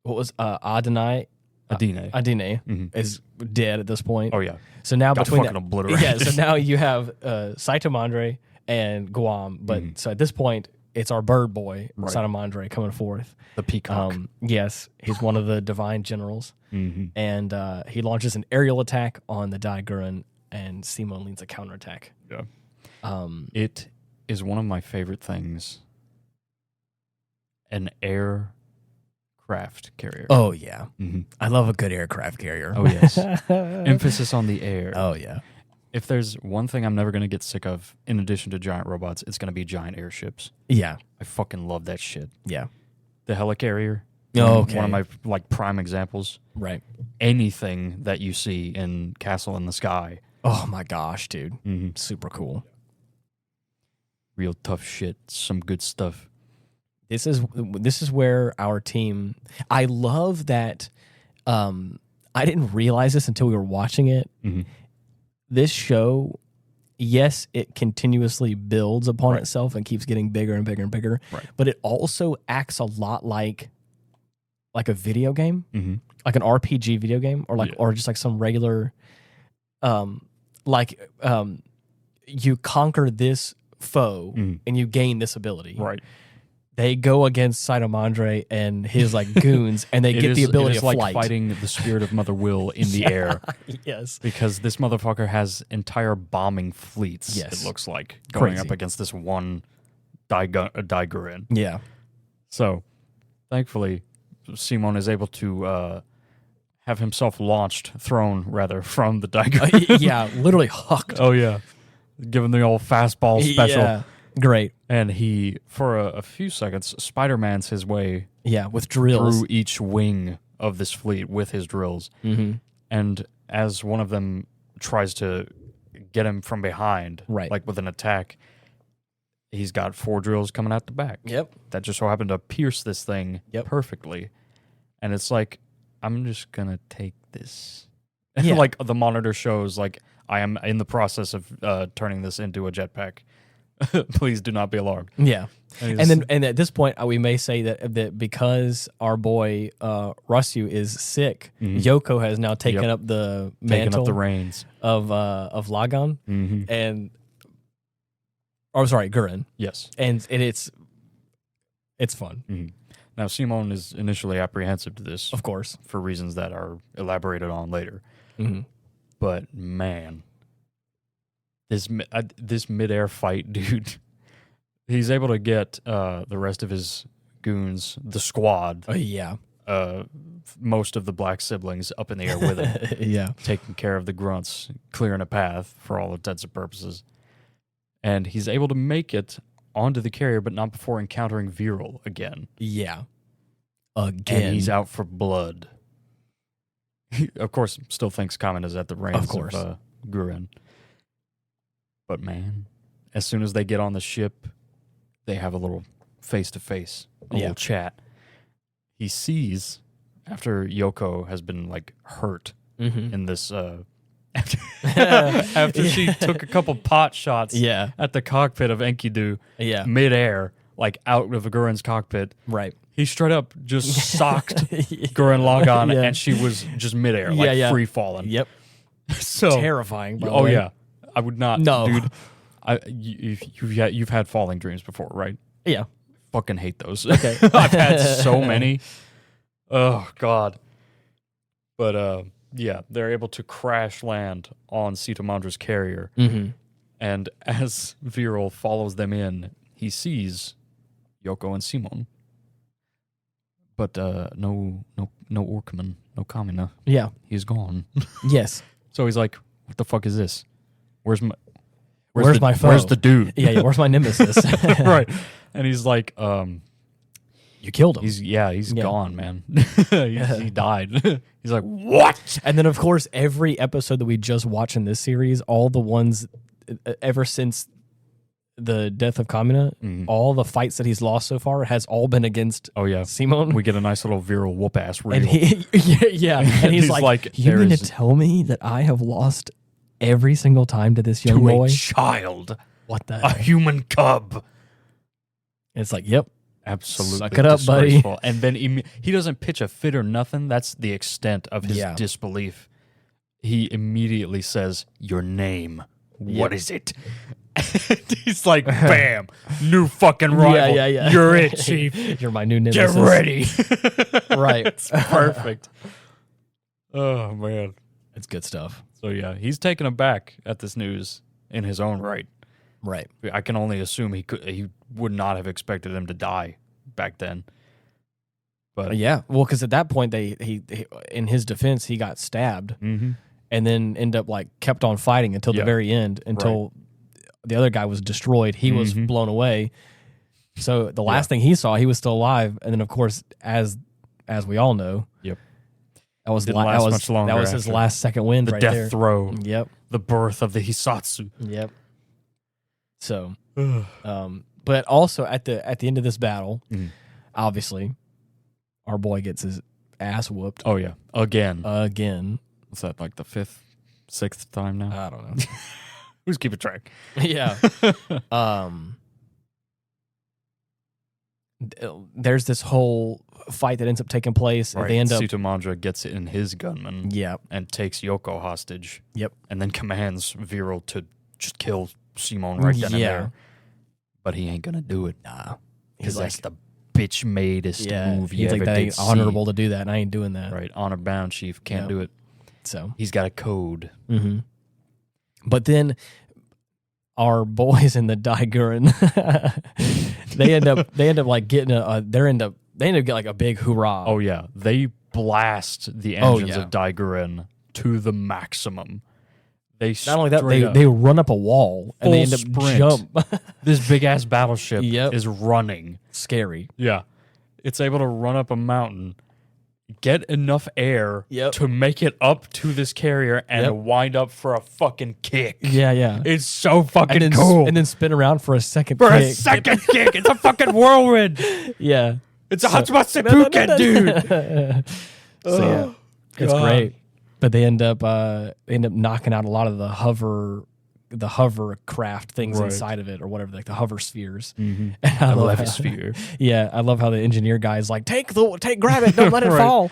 was Adine is dead at this point. Oh yeah. So now got fucking obliterated. Yeah. So now you have Saitomandre and Guam, but so at this point it's our bird boy Saitomandre coming forth. The peacock. Yes, he's one of the divine generals, and he launches an aerial attack on the Gurren, and Simon leads a counterattack. Yeah. It is one of my favorite things. An aircraft carrier. Oh, yeah. I love a good aircraft carrier. Oh, yes. Emphasis on the air. Oh, yeah. If there's one thing I'm never going to get sick of, in addition to giant robots, it's going to be giant airships. Yeah. I fucking love that shit. Yeah. The helicarrier. Oh, okay. One of my prime examples. Right. Anything that you see in Castle in the Sky. Oh, my gosh, dude. Super cool. Real tough shit. Some good stuff. This is where our team. I love that. I didn't realize this until we were watching it. This show, yes, it continuously builds upon itself and keeps getting bigger and bigger and bigger. Right. But it also acts a lot like a video game, like an RPG video game, or or just like some regular, you conquer this foe and you gain this ability. Right. They go against Saitomandre and his goons, and they get the ability of flight. Like fighting the spirit of Mother Will in the air. Yes, because this motherfucker has entire bombing fleets. Yes, it looks like going up against this one Gurren. Yeah. So, thankfully, Simon is able to have himself thrown from the Gurren. Yeah, literally hucked. Oh yeah, given the old fastball special. Yeah. Great. And he, for a few seconds, Spider-Man's his way with drills through each wing of this fleet with his drills. And as one of them tries to get him from behind, like with an attack, he's got 4 drills coming out the back. Yep. That just so happened to pierce this thing perfectly. And it's like, I'm just going to take this. And like the monitor shows, like, I am in the process of turning this into a jetpack. Please do not be alarmed. Yeah, and at this point, we may say that because our boy Rusyu is sick, Yoko has now taken up the mantle, the reins of Lagann, and Gurren. Yes, and it's fun. Now Simon is initially apprehensive to this, of course, for reasons that are elaborated on later. But man. This midair fight, dude, he's able to get the rest of his goons, the squad, most of the black siblings up in the air with him, taking care of the grunts, clearing a path for all intents and purposes. And he's able to make it onto the carrier, but not before encountering Viral again. Yeah. Again. And he's out for blood. He, of course, still thinks Kamen is at the reins of Gurren. But man, as soon as they get on the ship, they have a little face-to-face, a little chat. He sees, after Yoko has been hurt in this, after she took a couple pot shots at the cockpit of Enkidu midair, out of Gurren's cockpit. Right. He straight up just socked Gurren Lagann, and she was just midair, free falling. Yep. So terrifying. By the way. Yeah. I would not, dude. You've had falling dreams before, right? Yeah. Fucking hate those. Okay. I've had so many. Oh God. But they're able to crash land on Saitomandre's carrier, and as Viral follows them in, he sees Yoko and Simon, but no Orkman, no Kamina. Yeah, he's gone. Yes. So he's like, "What the fuck is this? Where's my foe? Where's the dude? Yeah, where's my nemesis?" Right. And he's like, you killed him. He's gone, man. He died. He's like, what? And then, of course, every episode that we just watched in this series, all the ones ever since the death of Kamina, all the fights that he's lost so far has all been against Simon. We get a nice little Viral whoop-ass reel. And and he's like, you mean to tell me that I have lost every single time to this young boy? Child. What the A hell? human cub. It's like, yep. Absolutely. Suck it up, buddy. And then he doesn't pitch a fit or nothing. That's the extent of his disbelief. He immediately says, "Your name. What is it?" He's like, bam, new fucking rival. Yeah. You're it, Chief. You're my new nemesis. Get ready. Right. It's perfect. Oh, man. It's good stuff. So, yeah, he's taken aback at this news in his own right. Right. I can only assume he would not have expected him to die back then. But yeah, well, because at that point, he in his defense, he got stabbed, and then ended up kept on fighting until the very end, until the other guy was destroyed. He was blown away. So the last thing he saw, he was still alive, and then of course, as we all know, that was his last second wind, right there. The death throw. Yep. The birth of the Hisatsu. Yep. So, but also at the end of this battle, obviously, our boy gets his ass whooped. Oh yeah, again. What's that, like the 5th, 6th time now? I don't know. Who's keeping track? Yeah. There's this whole fight that ends up taking place. Right. They end up. Sutomandra gets in his gunman. Yep. And takes Yoko hostage. Yep. And then commands Viral to just kill Simone right then and there. But he ain't gonna do it. Nah. Because that's the bitch madest move you ever that did ain't honorable to do that, and I ain't doing that. Right. Honor bound, Chief. Can't do it. So he's got a code. Mm-hmm. But then our boys in the Gurren, they end up getting they end up getting like a big hoorah. Oh yeah, they blast the engines of Gurren to the maximum. They not only that, they run up a wall and they end up jump. This big ass battleship is running. Scary. Yeah, it's able to run up a mountain, get enough air to make it up to this carrier and wind up for a fucking kick. Yeah. It's so fucking cool. And then spin around for a second kick. It's a fucking whirlwind. Yeah. It's a Hatsuma Seppuku, dude. So yeah, it's great. But they end up knocking out a lot of the hovercraft things inside of it, or whatever, like the hover spheres. Mm-hmm. I love a sphere. Yeah, I love how the engineer guy's like, grab it, don't let it fall.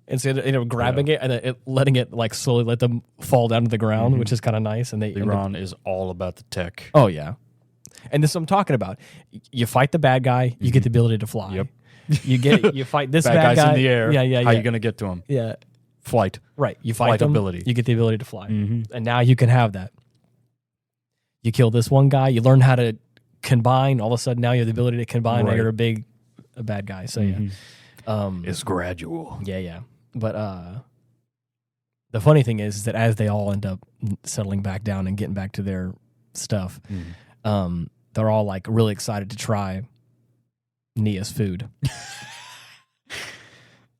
And so they end up grabbing it and then letting it slowly let them fall down to the ground, which is kind of nice. And Iran is all about the tech. Oh yeah, and this is what I'm talking about. You fight the bad guy, you get the ability to fly. Yep. You fight this bad guy's guy in the air. Yeah. How are you gonna get to him? Yeah. Flight. Right. You fight them, ability. You get the ability to fly. And now you can have that. You kill this one guy, you learn how to combine, all of a sudden now you have the ability to combine, now you're a bad guy. So yeah. It's gradual. Yeah. But the funny thing is that as they all end up settling back down and getting back to their stuff, they're all really excited to try Nia's food.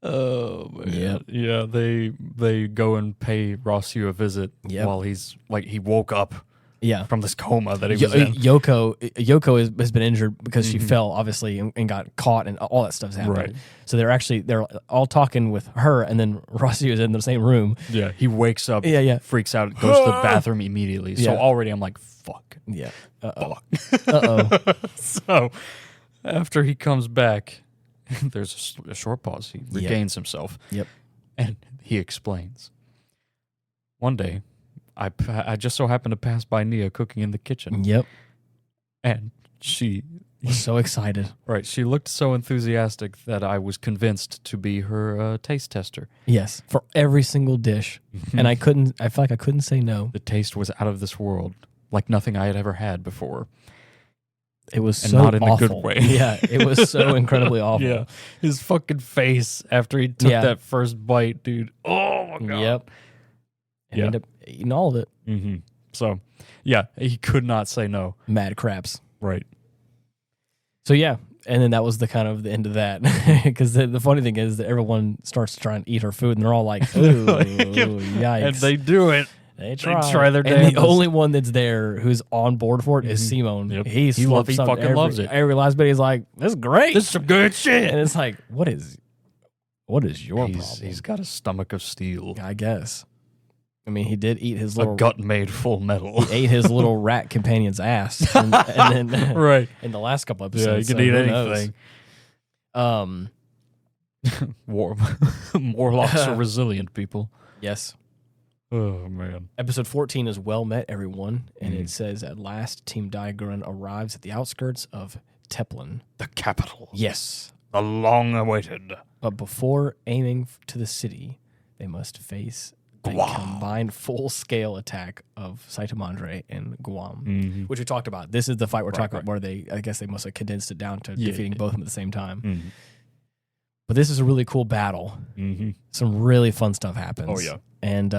Oh man. Yeah, they go and pay Rossiu a visit while he woke up from this coma that he was in. Yoko has been injured because she fell, obviously, and got caught, and all that stuff's happened. Right. So they're all talking with her, and then Rossiu is in the same room. Yeah, he wakes up, freaks out, goes to the bathroom immediately. So already I'm like, fuck. Yeah. Fuck. Uh-oh. So after he comes back, there's a short pause. He regains himself. Yep. And he explains. One day, I just so happened to pass by Nia cooking in the kitchen. Yep. And she was so excited. Right. She looked so enthusiastic that I was convinced to be her taste tester. Yes. For every single dish. And I felt like I couldn't say no. The taste was out of this world. Like nothing I had ever had before. It was and so not in awful. a good way. Yeah, it was so incredibly awful. Yeah, his fucking face after he took that first bite, dude. Oh my god. Yep. And ended up eating all of it. Mm-hmm. So, yeah, he could not say no. Mad craps. Right. So yeah, and then that was the kind of the end of that. Because the funny thing is that everyone starts to try and eat her food, and they're all like, "Ooh, yikes!" And they do it. They try their damnedest. And the only one that's there who's on board for it is Simone. Yep. He fucking loves it. Every last bit, he's like, "This is great. This is some good shit." And it's like, what is your problem? He's got a stomach of steel. I guess. I mean, he did eat his little... A gut made full metal. He ate his little rat companion's ass. And then right. in the last couple episodes. Yeah, you can eat anything. Morlocks are resilient people. Yes. Oh, man. Episode 14 is Well Met, Everyone. And it says, at last, Team Gurren arrives at the outskirts of Teplin. The capital. Yes. The long-awaited. But before aiming to the city, they must face a combined full-scale attack of Saitamandre and Guam, which we talked about. This is the fight we're talking about where I guess they must have condensed it down to defeating both of them at the same time. But this is a really cool battle. Some really fun stuff happens. Oh, yeah. And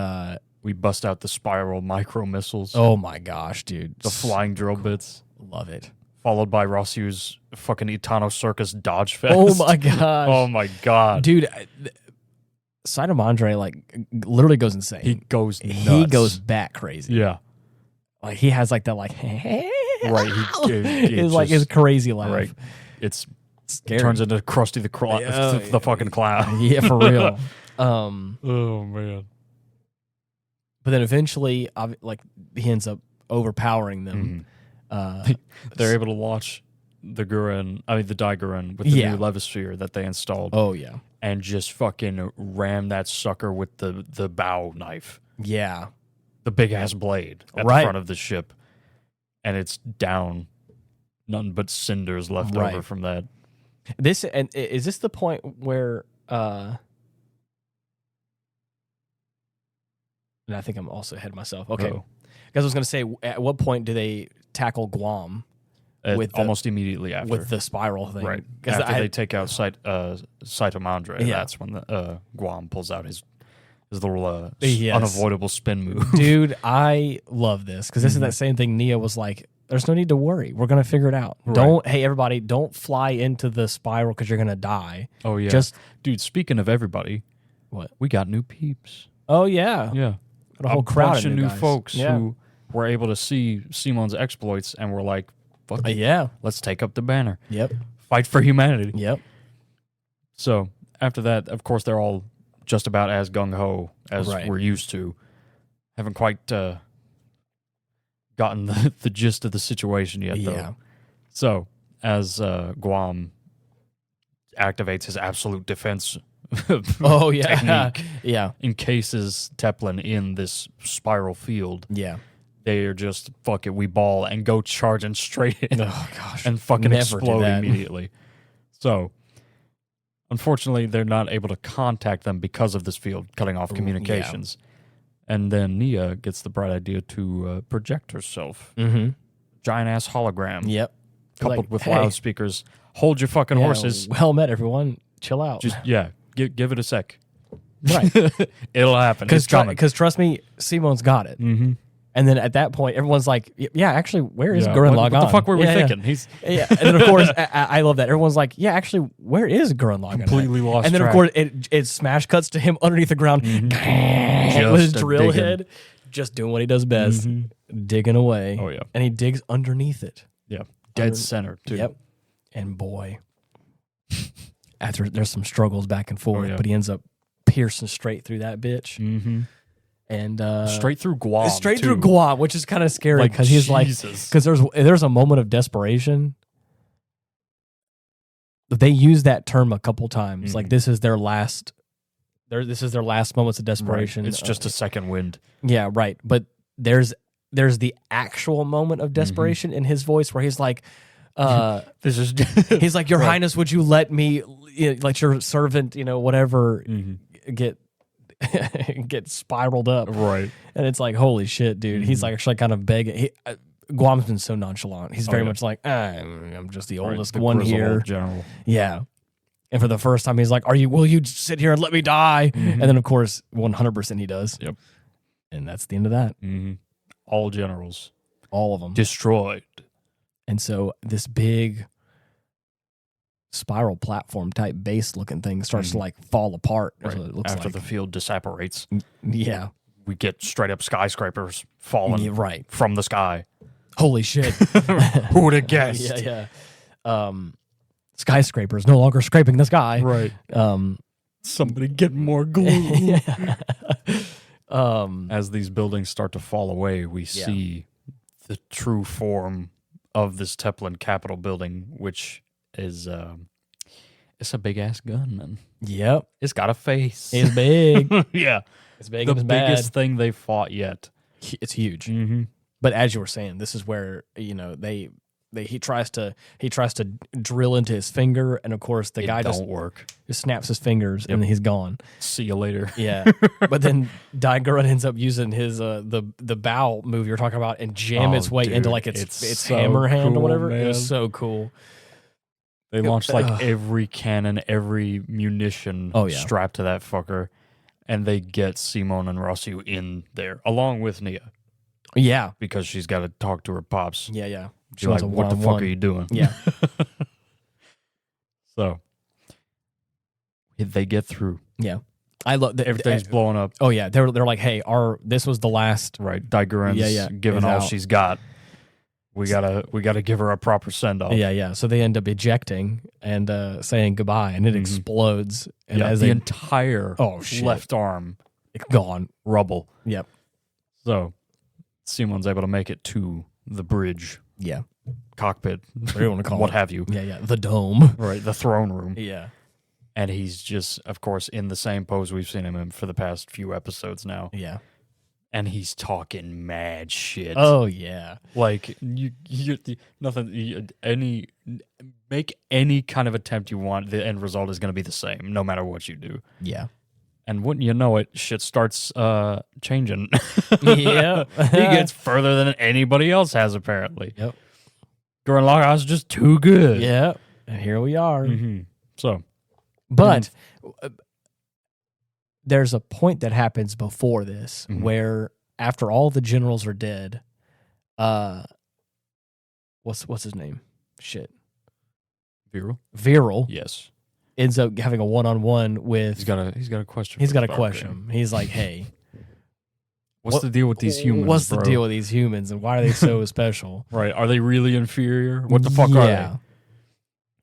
we bust out the spiral micro missiles. Oh, my gosh, dude. The flying drill bits. Love it. Followed by Rossiu's fucking Itano Circus dodge fest. Oh, my gosh. Oh, my God. Dude, Saitamandre, like, literally goes insane. He goes nuts. He goes bat crazy. Yeah. Like, he has, like, that, like, right. It's like his crazy laugh. Right. It's scary. Turns into Krusty the fucking clown. Yeah, for real. Oh, man. But then eventually, like, he ends up overpowering them. They're able to launch the Gurren with the new levisphere that they installed. Oh, yeah. And just fucking ram that sucker with the bow knife. Yeah. The big-ass blade at the front of the ship. And it's down. Nothing but cinders left over from that. Is this the point where... and I think I'm also ahead of myself. Okay. Because I was going to say, at what point do they tackle Guam? Almost immediately after. With the spiral thing. Right. After they take out Saitamandre, that's when Guam pulls out his little unavoidable spin move. Dude, I love this. Because this is that same thing Nia was like, there's no need to worry. We're going to figure it out. Right. Hey, everybody, don't fly into the spiral because you're going to die. Oh, yeah. Dude, speaking of everybody, what? We got new peeps. Oh, yeah. Yeah. A whole crowd bunch of new folks who were able to see Simon's exploits and were like, fuck let's take up the banner. Yep. Fight for humanity. Yep. So after that, of course, they're all just about as gung-ho as we're used to. Haven't quite gotten the gist of the situation yet, though. So as Guam activates his absolute defense technique, encases Teplin in this spiral field. Yeah. They are just, fuck it, we ball and go charging straight in. Oh, gosh. And fucking explode immediately. So, unfortunately, they're not able to contact them because of this field, cutting off communications. Yeah. And then Nia gets the bright idea to project herself. Giant-ass hologram. Yep. Coupled with loudspeakers. Hold your fucking horses. Well met, everyone. Chill out. Just, give it a sec. Right. It'll happen. Because trust me, Simon's got it. And then at that point, everyone's like, actually, where is Gurren Lagann? What the fuck were we thinking? And then, of course, I love that. Everyone's like, actually, where is Gurren Lagann? Completely lost And then, track. Of course, it smash cuts to him underneath the ground with his drill head, just doing what he does best, digging away. Oh, yeah. And he digs underneath it. Yeah. Dead center, too. Yep. And boy, after there's some struggles back and forth, but he ends up piercing straight through that bitch. And straight through Guam. Through Guam, which is kind of scary because he's like, because there's a moment of desperation. They use that term a couple times. Like this is their last. This is their last moments of desperation. Right. It's just a second wind. Yeah, right. But there's the actual moment of desperation in his voice where he's like, "This is." He's like, "Your Highness, would you let me, let your servant, whatever, get spiraled up?" Right. And it's like, holy shit, dude. He's like actually kind of begging. Guam's been so nonchalant. He's very much like, I'm just the oldest one here. General. Yeah. And for the first time, he's like, will you sit here and let me die? And then, of course, 100% he does. Yep. And that's the end of that. All generals. All of them. Destroyed. And so this big spiral platform type base looking thing starts to like fall apart. Right. It looks After the field disapparates. Yeah. We get straight up skyscrapers falling from the sky. Holy shit. Who would have guessed? Yeah. Skyscrapers no longer scraping the sky. Right. Somebody get more glue. As these buildings start to fall away, we see the true form of this Teplin Capitol building, which is it's a big ass gun, man. Yep, it's got a face. It's big. Yeah, it's big. The and it's biggest bad. thing they fought yet. It's huge. Mm-hmm. But as you were saying, this is where he tries to drill into his finger, and of course the guy just snaps his fingers and he's gone. See you later. Yeah, but then Gurren ends up using his the bow move you're talking about and jam its way into like its so hammer hand or whatever. Man. It was so cool. They launched like every cannon, every munition strapped to that fucker, and they get Simone and Rossiu in there along with Nia. Yeah, because she's got to talk to her pops. Yeah. She's like, what the fuck are you doing? Yeah. So they get through. Yeah. I love everything's blowing up. Oh yeah, they're like, hey, this was the last. Right, Gurren's giving all she's got. We gotta give her a proper send off. Yeah. So they end up ejecting and saying goodbye, and it explodes. And as the entire left arm gone, rubble. Yep. So Simone's able to make it to the bridge. Yeah. Cockpit. Whatever you want to call what it. have you. Yeah. The dome. Right. The throne room. Yeah. And he's just, of course, in the same pose we've seen him in for the past few episodes now. Yeah. And he's talking mad shit. Oh, yeah. Like, make any kind of attempt you want, the end result is going to be the same, no matter what you do. Yeah. And wouldn't you know it, shit starts changing. Yeah. He gets further than anybody else has, apparently. Yep. Gurren Lagann's just too good. Yeah. And here we are. Mm-hmm. So. But there's a point that happens before this where after all the generals are dead, what's his name? Shit. Viral. Yes. Ends up having a one-on-one with. He's got a question. He's got a question. He's like, "Hey, what's the deal with these humans? What's the deal with these humans, and why are they so special? Right? Are they really inferior? What the fuck are they?"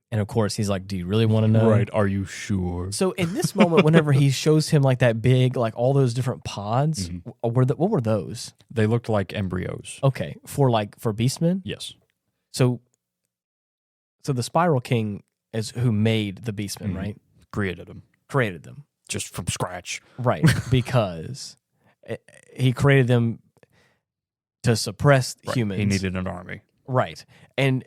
And of course, he's like, "Do you really want to know? Right? Are you sure?" So in this moment, whenever he shows him like that big, like all those different pods, what were those? They looked like embryos. Okay, for Beastmen. Yes. So the Spiral King is who made the Beastmen, right? Created them. Just from scratch. Right, because he created them to suppress humans. He needed an army. Right. And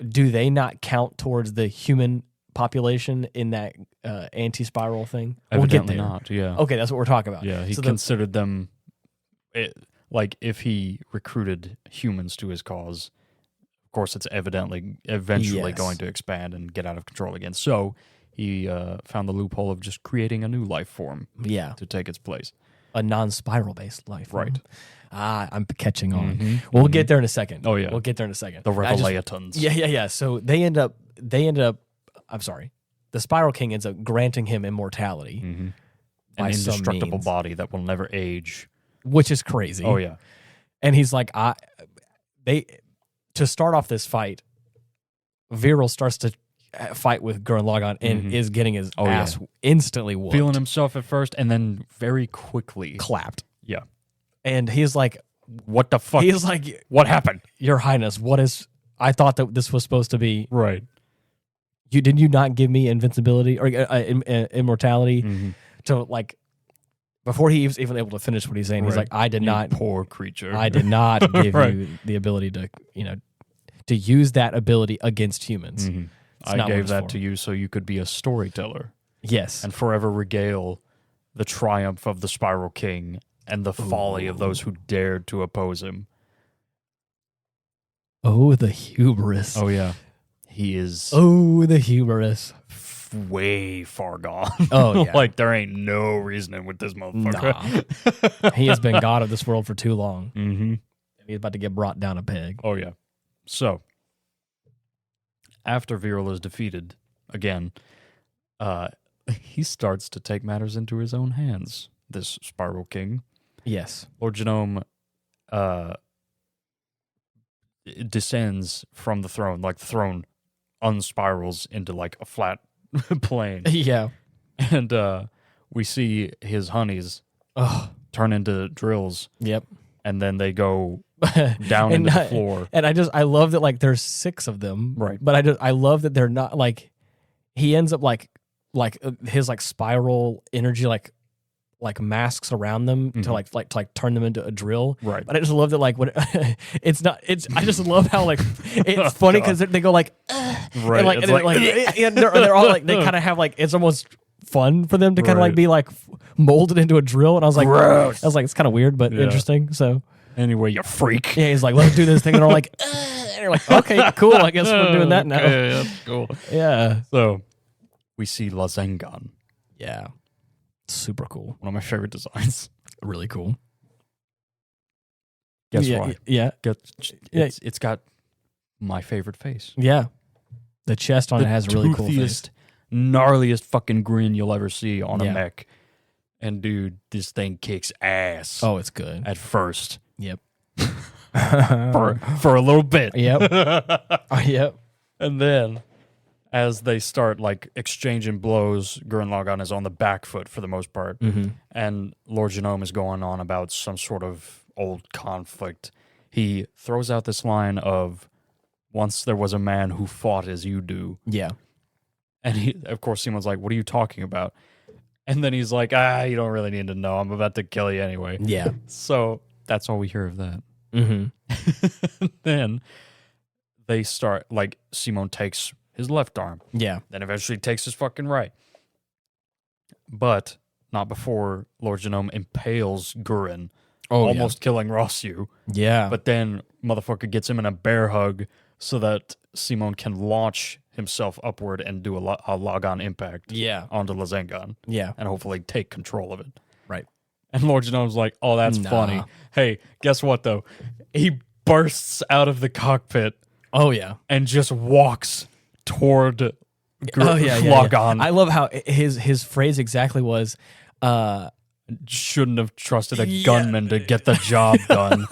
do they not count towards the human population in that anti-spiral thing? Evidently not, yeah. Okay, that's what we're talking about. Yeah, he considered them, like if he recruited humans to his cause, of course it's eventually going to expand and get out of control again. So he found the loophole of just creating a new life form to take its place. A non-spiral based life form. Right. I'm catching on. We'll get there in a second. Oh, yeah. We'll get there in a second. The Revelations. Yeah. So they end up, I'm sorry, the Spiral King ends up granting him immortality. An indestructible body that will never age. Which is crazy. Oh, yeah. And he's like, to start off this fight, Viral starts to fight with Gurren Lagann and is getting his ass instantly whooped. Feeling himself at first and then very quickly clapped. Yeah. And he's like, what the fuck? He's like, what happened? Your Highness, I thought that this was supposed to be. Right. Did you not give me invincibility or immortality to like, before he was even able to finish what he's saying, he's like, I did not. Poor creature. I did not give you the ability to, to use that ability against humans. I gave that to you so you could be a storyteller. Yes. And forever regale the triumph of the Spiral King and the folly of those who dared to oppose him. Oh, the hubris. Oh, yeah. He is... Oh, the hubris. Way far gone. Oh, yeah. Like, there ain't no reasoning with this motherfucker. Nah. He has been god of this world for too long. And he's about to get brought down a peg. Oh, yeah. So... after Viral is defeated again, he starts to take matters into his own hands, this Spiral King. Yes. Lord Genome descends from the throne, like the throne unspirals into like a flat plane. Yeah. And we see his honeys turn into drills. Yep. And then they go down into the floor. And I love that like there's 6 of them. Right. But I love that they're not like he ends up like his like spiral energy like masks around them to like turn them into a drill. Right. But I just love that like when I just love how like it's funny because they go like right. And, like, and they're all like they kind of have like it's almost fun for them to kind of like be like molded into a drill, and I was like, gross. I was like, it's kind of weird but interesting. So anyway, you freak. Yeah, he's like, let's do this thing, and they're all like, and you're like, okay, cool. I guess we're doing that now. Okay, that's cool. Yeah. So we see Lagann. Yeah. Super cool. One of my favorite designs. Really cool. Guess why? Yeah. It's got my favorite face. Yeah. The chest on it has a really cool face. Gnarliest fucking grin you'll ever see on a mech. And dude, this thing kicks ass. Oh, it's good. At first. Yep. for a little bit. Yep. Yep. And then as they start like exchanging blows, Gurren Lagann is on the back foot for the most part. Mm-hmm. And Lord Genome is going on about some sort of old conflict. He throws out this line of, once there was a man who fought as you do. Yeah. And he, of course, Simon's like, what are you talking about? And then he's like, you don't really need to know. I'm about to kill you anyway. Yeah. So that's all we hear of that. Mm-hmm. Then they start, like, Simon takes his left arm. Yeah. Then eventually takes his fucking right. But not before Lord Genome impales Gurren, almost killing Rossyu. Yeah. But then motherfucker gets him in a bear hug so that Simon can launch himself upward and do a Lagann impact onto Lagann. Yeah. And hopefully take control of it. Right. And Lord Genome's like, oh, that's funny. Hey, guess what, though? He bursts out of the cockpit. Oh, yeah. And just walks toward Lagann. I love how his phrase exactly was, shouldn't have trusted a gunman to get the job done.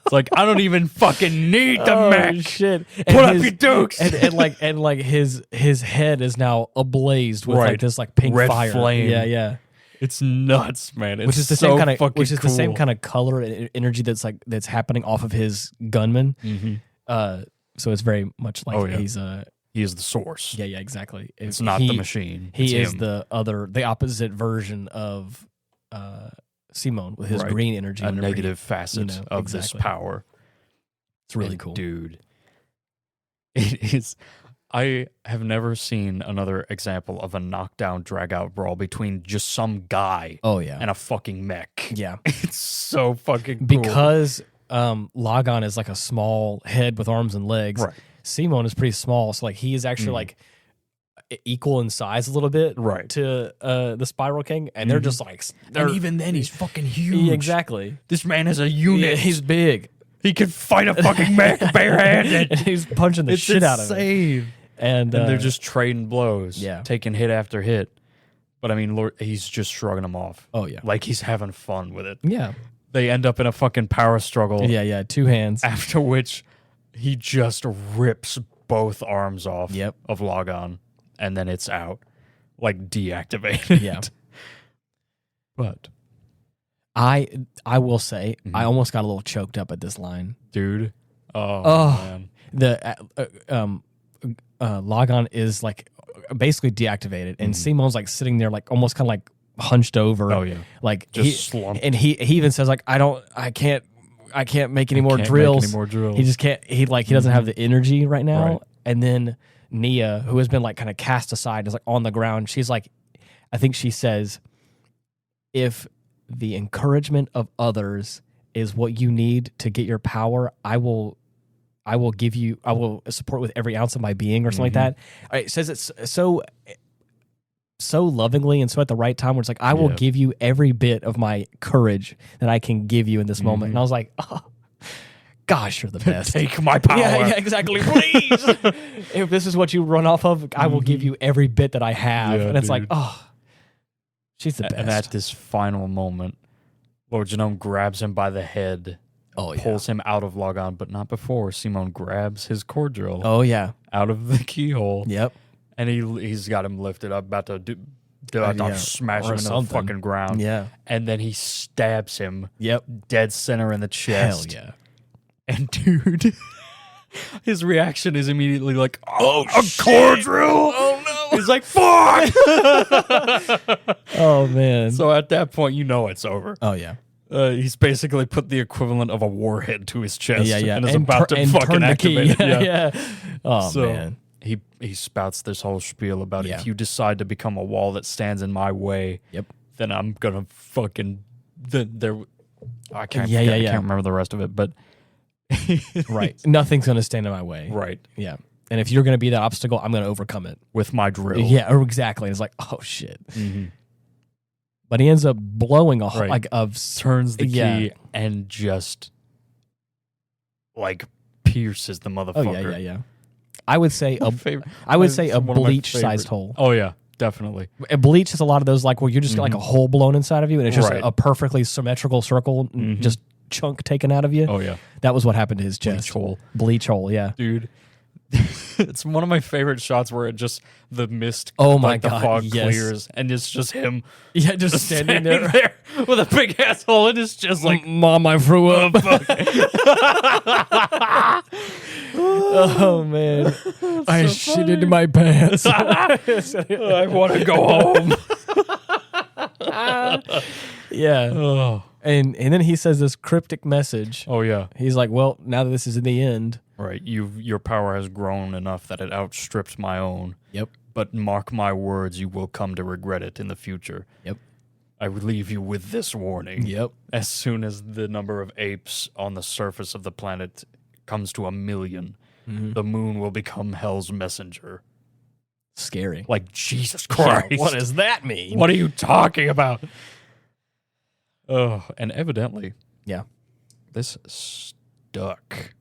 It's like, I don't even fucking need the mech. Shit. Put up your dukes. And like his head is now ablazed with like this like pink red fire. Flame. Yeah. It's nuts, man. It's which is the so same kind of cool. the same kind of color and energy that's happening off of his gunman. Mm-hmm. So it's very much like he's he is the source. Yeah, exactly. It's not the machine. He is him. the opposite version of Simon with his green energy. A negative facet of this power. It's really cool. Dude. It is. I have never seen another example of a knockdown, drag-out brawl between just some guy and a fucking mech. Yeah. It's so fucking cool. Because Lagann is like a small head with arms and legs. Right. Simon is pretty small, so like he is actually like equal in size a little bit to the Spiral King, and they're just like and even then he's fucking huge. Exactly. This man is a unit. Yeah, he's big. He can fight a fucking mech barehanded. And he's punching the shit out of him. And they're just trading blows. Yeah. Taking hit after hit. But I mean, he's just shrugging them off. Oh yeah. Like he's having fun with it. Yeah. They end up in a fucking power struggle. Yeah, 2 hands. After which he just rips both arms off of Lagann, and then it's out. Like deactivated. Yeah. But I will say I almost got a little choked up at this line. Dude. Oh man. The Lagann is like basically deactivated, and Simon's like sitting there like almost kind of like hunched over. Oh yeah. Like just slumped. And he even says like I can't make any more drills. He just can't. He doesn't have the energy right now. Right. And then Nia, who has been like kind of cast aside, is like on the ground. She's like, I think she says, if the encouragement of others is what you need to get your power, I will support with every ounce of my being, or something like that. It says it's so lovingly and so at the right time, where it's like, I will give you every bit of my courage that I can give you in this moment. And I was like, oh, gosh, you're the best. Take my power. Yeah, exactly. Please. If this is what you run off of, I will give you every bit that I have. And it's like, oh, she's the best. And at this final moment, Lord Genome grabs him by the head, pulls him out of Lagann, but not before Simon grabs his core drill. Oh, yeah. Out of the keyhole. Yep. And he's got him lifted up, about to smash him into the fucking ground. Yeah. And then he stabs him. Yep. Dead center in the chest. Hell yeah. And dude, his reaction is immediately like, oh, a core drill. Oh no. He's like, fuck. Oh man. So at that point, you know it's over. Oh yeah. He's basically put the equivalent of a warhead to his chest. Yeah. And is about to fucking activate it. Yeah. Oh man. He spouts this whole spiel about if you decide to become a wall that stands in my way, then I'm gonna fucking I can't remember the rest of it, but right. Nothing's gonna stand in my way. Right. Yeah. And if you're gonna be that obstacle, I'm gonna overcome it with my drill. Yeah, exactly. It's like, oh shit. Mm-hmm. But he ends up blowing turns the key and just like pierces the motherfucker. Oh yeah. I would say a bleach-sized hole. Oh yeah, definitely. A bleach is a lot of those like where you just get like a hole blown inside of you, and it's just a perfectly symmetrical circle, just chunk taken out of you. Oh yeah, that was what happened to his chest. Bleach hole. Yeah, dude. It's one of my favorite shots where it just the mist, the fog clears, and it's just him, just standing there with a big asshole, and it's just like, Mom, I threw up. Oh man, I shit into my pants. I want to go home. Yeah. Oh. And then he says this cryptic message. Oh yeah. He's like, well, now that this is in the end. Right. Your power has grown enough that it outstrips my own. Yep. But mark my words, you will come to regret it in the future. Yep. I would leave you with this warning. Yep. As soon as the number of apes on the surface of the planet comes to 1 million, the moon will become hell's messenger. Scary. Like, Jesus Christ. Yeah, what does that mean? What are you talking about? Oh, and evidently, this stuck.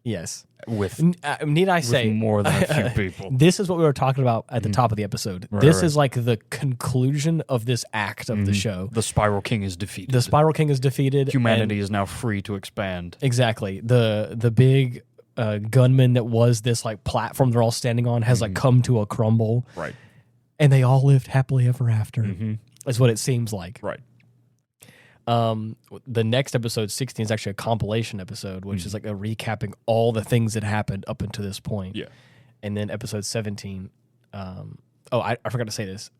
Yes. With need I say more than a few people. This is what we were talking about at the top of the episode. This is like the conclusion of this act of the show. The Spiral King is defeated. The Spiral King is defeated. Humanity is now free to expand. Exactly. The big gunman that was this like platform they're all standing on has like come to a crumble. Right. And they all lived happily ever after. Is what it seems like. Right. The next episode 16 is actually a compilation episode, which is like a recapping all the things that happened up until this point. Yeah. And then episode 17, I forgot to say this.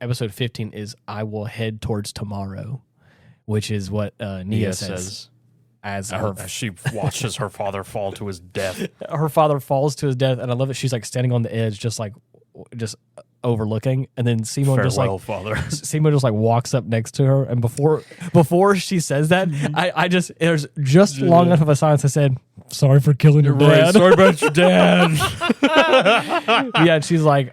Episode 15 is I Will Head Towards Tomorrow, which is what Nia says. As she watches her father fall to his death. Her father falls to his death, and I love it. She's like standing on the edge, just overlooking, and then Simon just like walks up next to her, and before she says that, I just there's just long enough of a silence. I said, "Sorry for killing your dad. Sorry about your dad." Yeah, and she's like,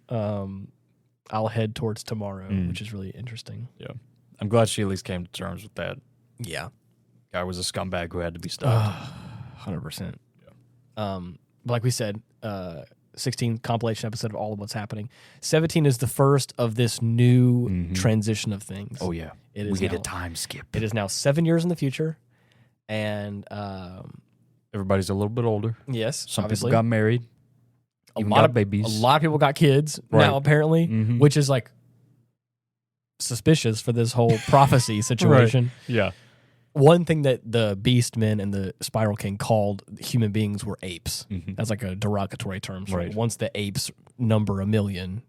I'll head towards tomorrow, which is really interesting. Yeah, I'm glad she at least came to terms with that. Yeah, guy was a scumbag who had to be stopped. 100%. Yeah. But like we said, 16 compilation episode of all of what's happening. 17 is the first of this new transition of things. Oh yeah, we get a time skip. It is now 7 years in the future, and everybody's a little bit older. Yes, some obviously. people got married. A lot of babies. A lot of people got kids now, apparently, which is like suspicious for this whole prophecy situation. Right. Yeah. One thing that the Beastmen and the Spiral King called human beings were apes. That's like a derogatory term. So once the apes number 1 million,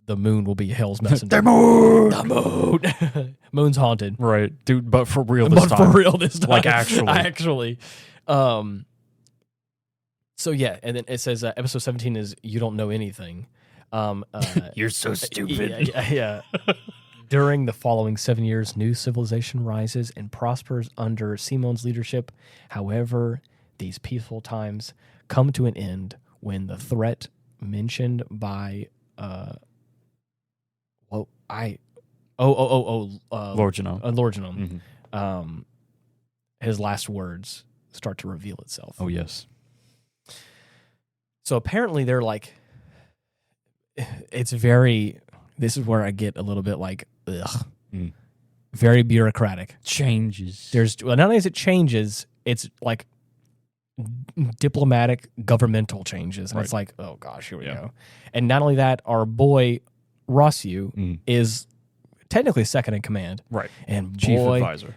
the moon will be hell's messenger. The moon! The moon! Moon's haunted. Right. Dude, but for real this time. For real this time. Like actually. Actually. So yeah, and then it says episode 17 is You Don't Know Anything. You're so stupid. Yeah. During the following 7 years, new civilization rises and prospers under Simon's leadership. However, these peaceful times come to an end when the threat mentioned by Lord Genome. His last words start to reveal itself. Oh yes. So apparently they're like, it's very. This is where I get a little bit like, ugh. Very bureaucratic. Changes. Not only is it changes, it's like diplomatic governmental changes. And it's like, oh gosh, here we go. And not only that, our boy Rossiu is technically second in command. Right. And Chief boy, advisor.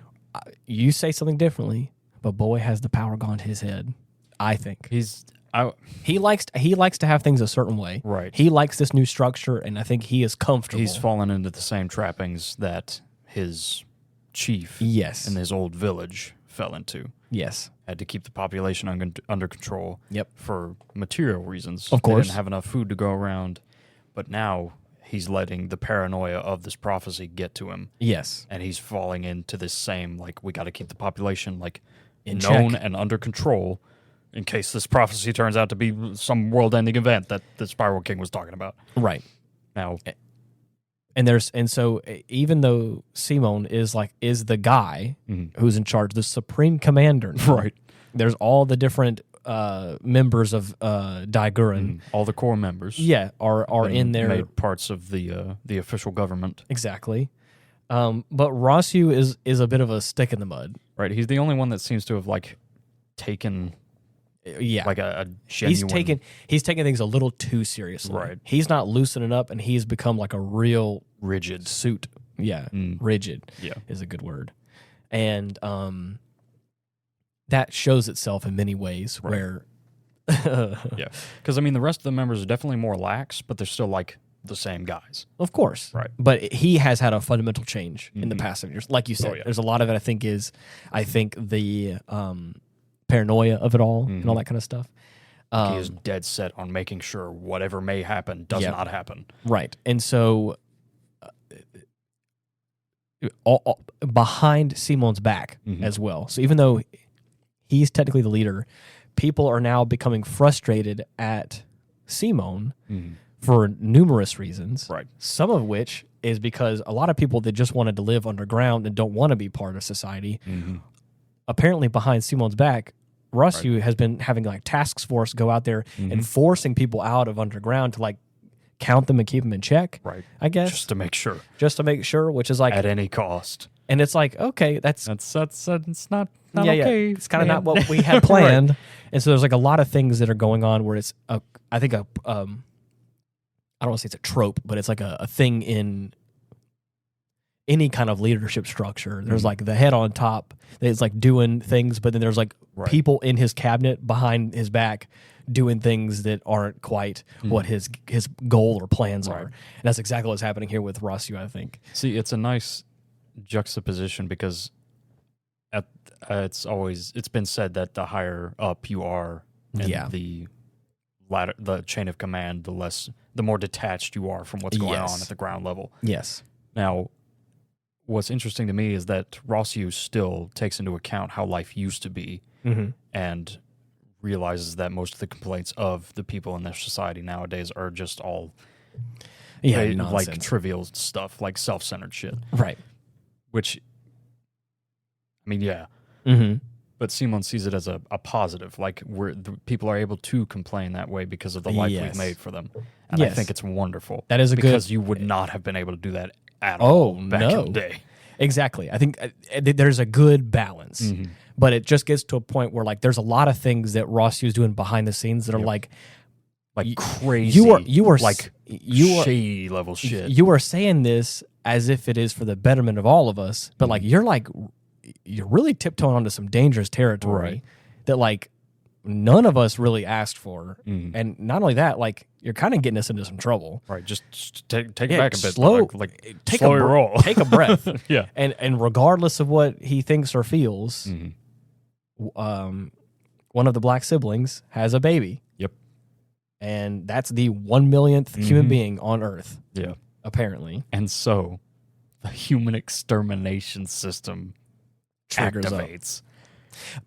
You say something differently, but boy has the power gone to his head, I think. He likes to have things a certain way. Right. He likes this new structure, and I think he is comfortable. He's fallen into the same trappings that his chief in his old village fell into. Yes. Had to keep the population under control. Yep. For material reasons. Of course. They didn't have enough food to go around. But now he's letting the paranoia of this prophecy get to him. Yes. And he's falling into this same, like, we got to keep the population, like, in known check and under control in case this prophecy turns out to be some world-ending event that the Spiral King was talking about. Right. Now... And so even though Simon is the guy who's in charge, the supreme commander, right? There's all the different members of Die Gurren, all the core members, are in there, made parts of the official government, exactly. But Rossiu is a bit of a stick in the mud, right? He's the only one that seems to have taken. Like a genuine... He's taking things a little too seriously. Right. He's not loosening up, and he's become like a real rigid suit. Yeah, rigid. Yeah, is a good word, and that shows itself in many ways. Right. Where, yeah, because I mean the rest of the members are definitely more lax, but they're still the same guys. Of course, right. But he has had a fundamental change in the past 7 years, like you said. There's a lot of it. I think the paranoia of it all and all that kind of stuff. He is dead set on making sure whatever may happen does not happen. Right. And so behind Simon's back as well. So even though he's technically the leader, people are now becoming frustrated at Simon for numerous reasons. Right. Some of which is because a lot of people that just wanted to live underground and don't want to be part of society, apparently behind Simon's back, Rossiu has been having task force go out there and forcing people out of underground to count them and keep them in check. Right. I guess just to make sure, which is at any cost. And it's okay, that's it's not okay. It's kind of not what we had planned. Right. And so there's a lot of things that are going on where it's I think I don't want to say it's a trope, but it's a thing in any kind of leadership structure. There's the head on top that's doing things, but then there's people in his cabinet behind his back doing things that aren't quite what his goal or plans are. And that's exactly what's happening here with Rossiu, I think. See, it's a nice juxtaposition because it's been said that the higher up you are in the chain of command, the more detached you are from what's going on at the ground level. Yes. Now, what's interesting to me is that Rossiu still takes into account how life used to be and realizes that most of the complaints of the people in their society nowadays are just all trivial stuff, self-centered shit. Right. Which, I mean, but Simon sees it as a positive. People are able to complain that way because of the life we've made for them. And I think it's wonderful. That is because you would not have been able to do that at all back in the day. Exactly. I think there's a good balance, but it just gets to a point where there's a lot of things that Rossiu is doing behind the scenes that are crazy. You are shady level shit. You are saying this as if it is for the betterment of all of us, but you're really tiptoeing onto some dangerous territory that none of us really asked for. And not only that, you're kind of getting us into some trouble. Right. Just take it back a bit. Slow your roll. Take a breath. Yeah. And regardless of what he thinks or feels, one of the black siblings has a baby. Yep. And that's the 1 millionth human being on Earth. Yeah. Apparently. And so the human extermination system triggers activates.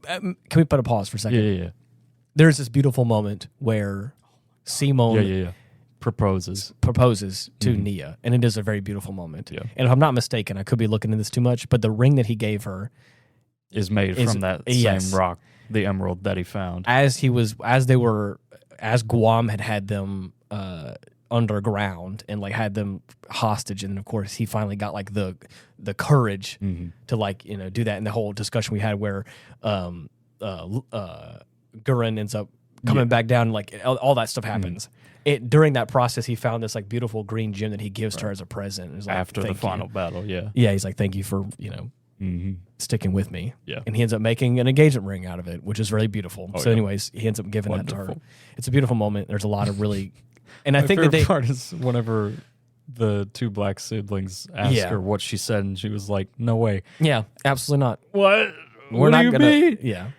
Can we put a pause for a second? Yeah. There's this beautiful moment where Simon proposes to Nia, and it is a very beautiful moment. Yeah. And if I'm not mistaken, I could be looking into this too much, but the ring that he gave her is made from that same rock, the emerald that he found. As Guam had them underground and had them hostage, and then of course he finally got the courage to do that. And the whole discussion we had where Gurren ends up coming back down, like all that stuff happens. During that process, he found this like beautiful green gem that he gives to her as a present. Like, after the final battle, yeah, he's like, thank you for sticking with me. Yeah, and he ends up making an engagement ring out of it, which is really beautiful. Anyways, he ends up giving that to her. It's a beautiful moment. There's a lot of really, and I think the part is whenever the two black siblings asked her what she said, and she was like, "No way." Yeah, absolutely not. What? We're not gonna. Yeah,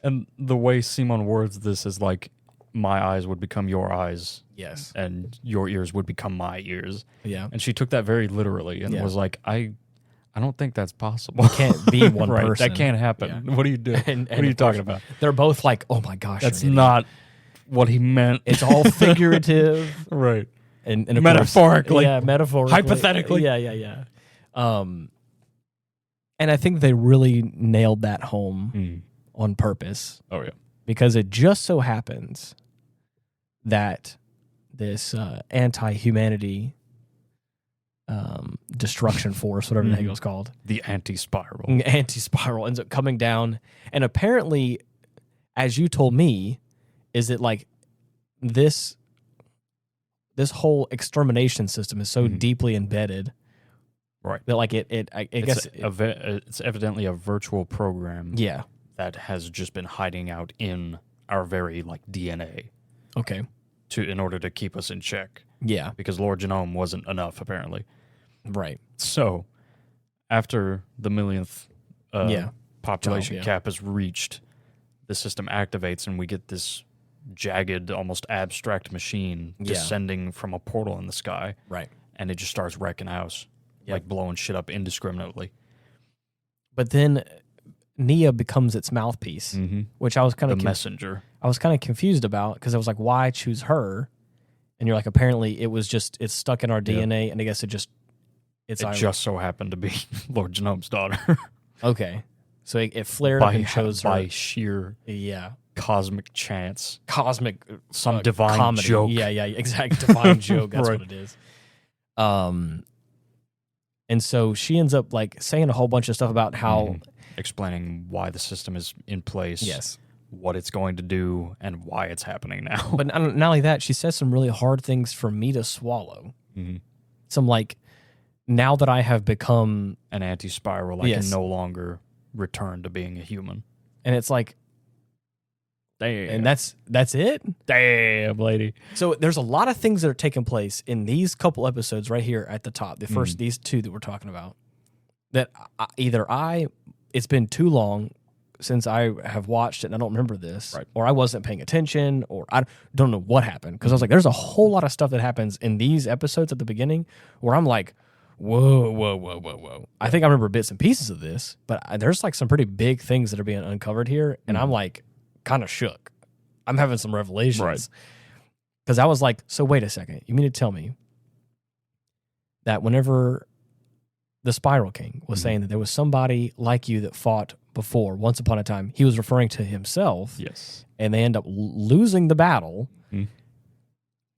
and the way Simon words this is like, my eyes would become your eyes. Yes. And your ears would become my ears. Yeah. And she took that very literally and was like, I don't think that's possible. You can't be one person. That can't happen. Yeah. What are you doing? What are you talking about? They're both like, oh my gosh. That's not what he meant. It's all figurative. Right. And metaphorically. Metaphorically. Hypothetically. Yeah. And I think they really nailed that home on purpose. Oh, yeah. Because it just so happens that this anti-humanity destruction force, whatever the heck it was called. The anti-spiral. Anti-spiral ends up coming down. And apparently, as you told me, is that like this whole extermination system is so deeply embedded. Right. That like I guess it's evidently a virtual program. Yeah. That has just been hiding out in our very like DNA. Okay. In order to keep us in check. Yeah. Because Lord Genome wasn't enough, apparently. Right. So, after the millionth population cap is reached, the system activates and we get this jagged, almost abstract machine descending from a portal in the sky. Right. And it just starts wrecking house. Like blowing shit up indiscriminately. But then Nia becomes its mouthpiece, which I was kind of messenger. I was kind of confused about because I was like, why choose her? And you're like, apparently it was just it's stuck in our DNA, and I guess it just just so happened to be Lord Genome's daughter. Okay, so it flared up and chose her by sheer cosmic chance, some divine comedy. joke. Yeah, exactly, divine joke. That's what it is. And so she ends up like saying a whole bunch of stuff about how explaining why the system is in place. Yes. What it's going to do and why it's happening now. But not only that, she says some really hard things for me to swallow. Some like, now that I have become an anti-spiral, I can no longer return to being a human. And it's like, damn. And that's it? Damn, lady. So there's a lot of things that are taking place in these couple episodes right here at the top. The first, these two that we're talking about, that it's been too long since I have watched it and I don't remember this, or I wasn't paying attention, or I don't know what happened. Because I was like, there's a whole lot of stuff that happens in these episodes at the beginning where I'm like, whoa. I think I remember bits and pieces of this, but there's like some pretty big things that are being uncovered here, and I'm like kind of shook. I'm having some revelations. Because I was like, so wait a second, you mean to tell me that whenever the Spiral King was saying that there was somebody like you that fought before, once upon a time, he was referring to himself. Yes. And they end up losing the battle,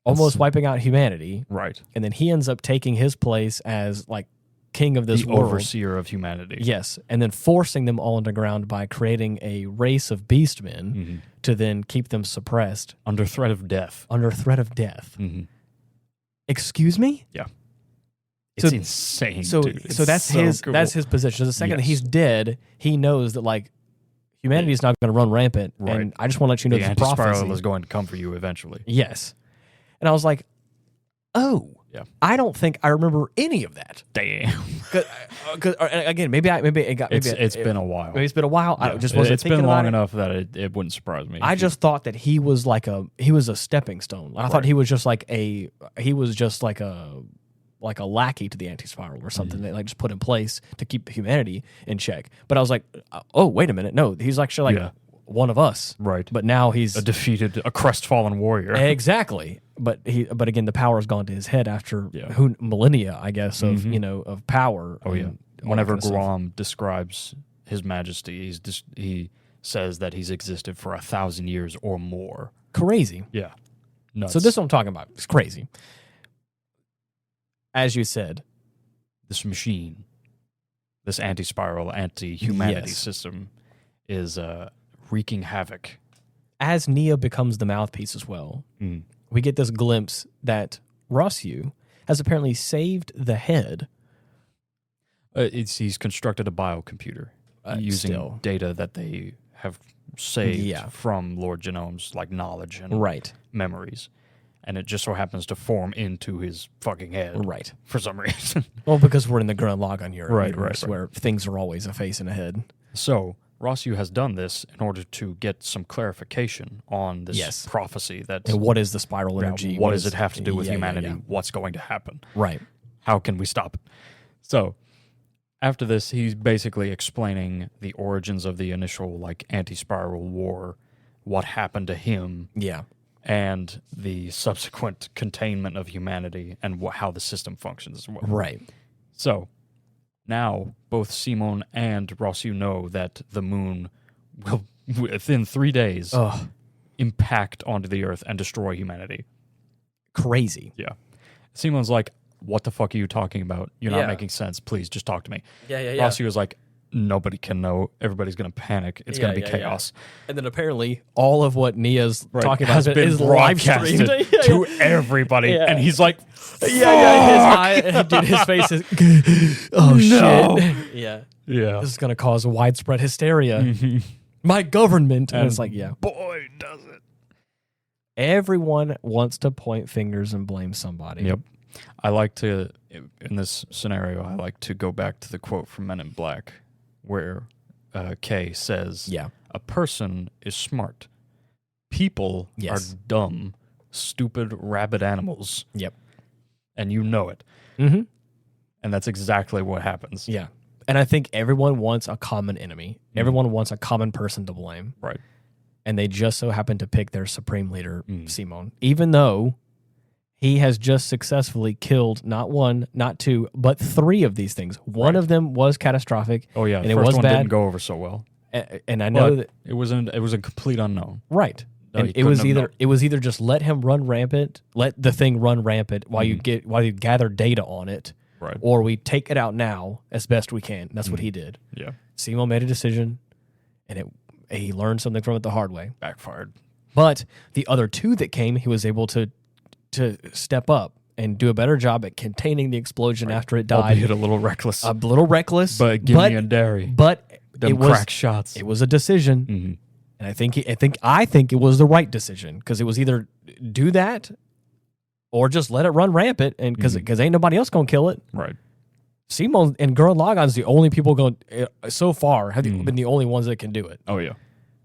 almost wiping out humanity. Right. And then he ends up taking his place as like king of this world. Overseer of humanity. Yes. And then forcing them all underground by creating a race of beastmen to then keep them suppressed. Under threat of death. Excuse me? Yeah. It's insane. So dude. that's cool. That's his position. The second that he's dead, he knows that like humanity is not going to run rampant. Right. And I just want to let you know the anti-spiral is going to come for you eventually. Yes. And I was like, oh, I don't think I remember any of that. Damn. Because again, it's been a while. Maybe it's been a while. Yeah. I just wasn't it's thinking been long about enough that it wouldn't surprise me. I just thought that he was a stepping stone. I thought he was just like a lackey to the anti-spiral or something they like just put in place to keep humanity in check. But I was like, oh, wait a minute. No, he's actually like one of us. Right. But now he's a crestfallen warrior. Exactly. But again, the power has gone to his head after millennia, I guess, of of power. Oh yeah. Whenever Guam describes His Majesty, he says that he's existed for 1,000 years or more. Crazy. Yeah. Nuts. So this is what I'm talking about. It's crazy. As you said, this machine, this anti-spiral, anti-humanity system is wreaking havoc as Nia becomes the mouthpiece as well, we get this glimpse that Rossyu has apparently saved the head. He's constructed a biocomputer using data that they have saved from Lord Genome's like knowledge and memories. And it just so happens to form into his fucking head. Right. For some reason. Well, because we're in the Gurren Lagann universe where things are always a face and a head. So, Rossyu has done this in order to get some clarification on this prophecy. And what is the spiral energy? What does it have to do with humanity? What's going to happen? Right. How can we stop it? So, after this, he's basically explaining the origins of the initial like anti-spiral war, what happened to him. Yeah. And the subsequent containment of humanity and how the system functions as well. Right. So, now both Simon and Rossyu know that the moon will, within 3 days, impact onto the Earth and destroy humanity. Crazy. Yeah. Simon's like, what the fuck are you talking about? You're not making sense. Please, just talk to me. Rossyu was like, nobody can know. Everybody's going to panic. It's going to be chaos. And then apparently all of what Nia's talking about has been is live streamed to everybody. And he's like, dude, his face is, shit. Yeah. This is going to cause widespread hysteria. My government. And it's like, boy, does it. Everyone wants to point fingers and blame somebody. Yep. I like to, in this scenario, I like to go back to the quote from Men in Black, where Kay says, a person is smart. People are dumb, stupid, rabid animals. Yep. And you know it. Mm-hmm. And that's exactly what happens. Yeah. And I think everyone wants a common enemy. Everyone wants a common person to blame. Right. And they just so happen to pick their supreme leader, Simon, even though he has just successfully killed not one, not two, but 3 of these things. One of them was catastrophic. Oh yeah, and the first one didn't go over so well. And I know that it was a complete unknown. Right. No, and it was either just let him run rampant, let the thing run rampant while you gather data on it, right? Or we take it out now as best we can. That's what he did. Yeah. Simo made a decision, and he learned something from it the hard way. Backfired. But the other 2 that came, he was able to step up and do a better job at containing the explosion after it died. Albeit a little reckless. But give me a dairy. But them crack shots. It was a decision. And I think it was the right decision, because it was either do that or just let it run rampant, and because ain't nobody else gonna kill it. Right. Simon and Gurren Lagann's the only people going so far have been the only ones that can do it. Oh yeah.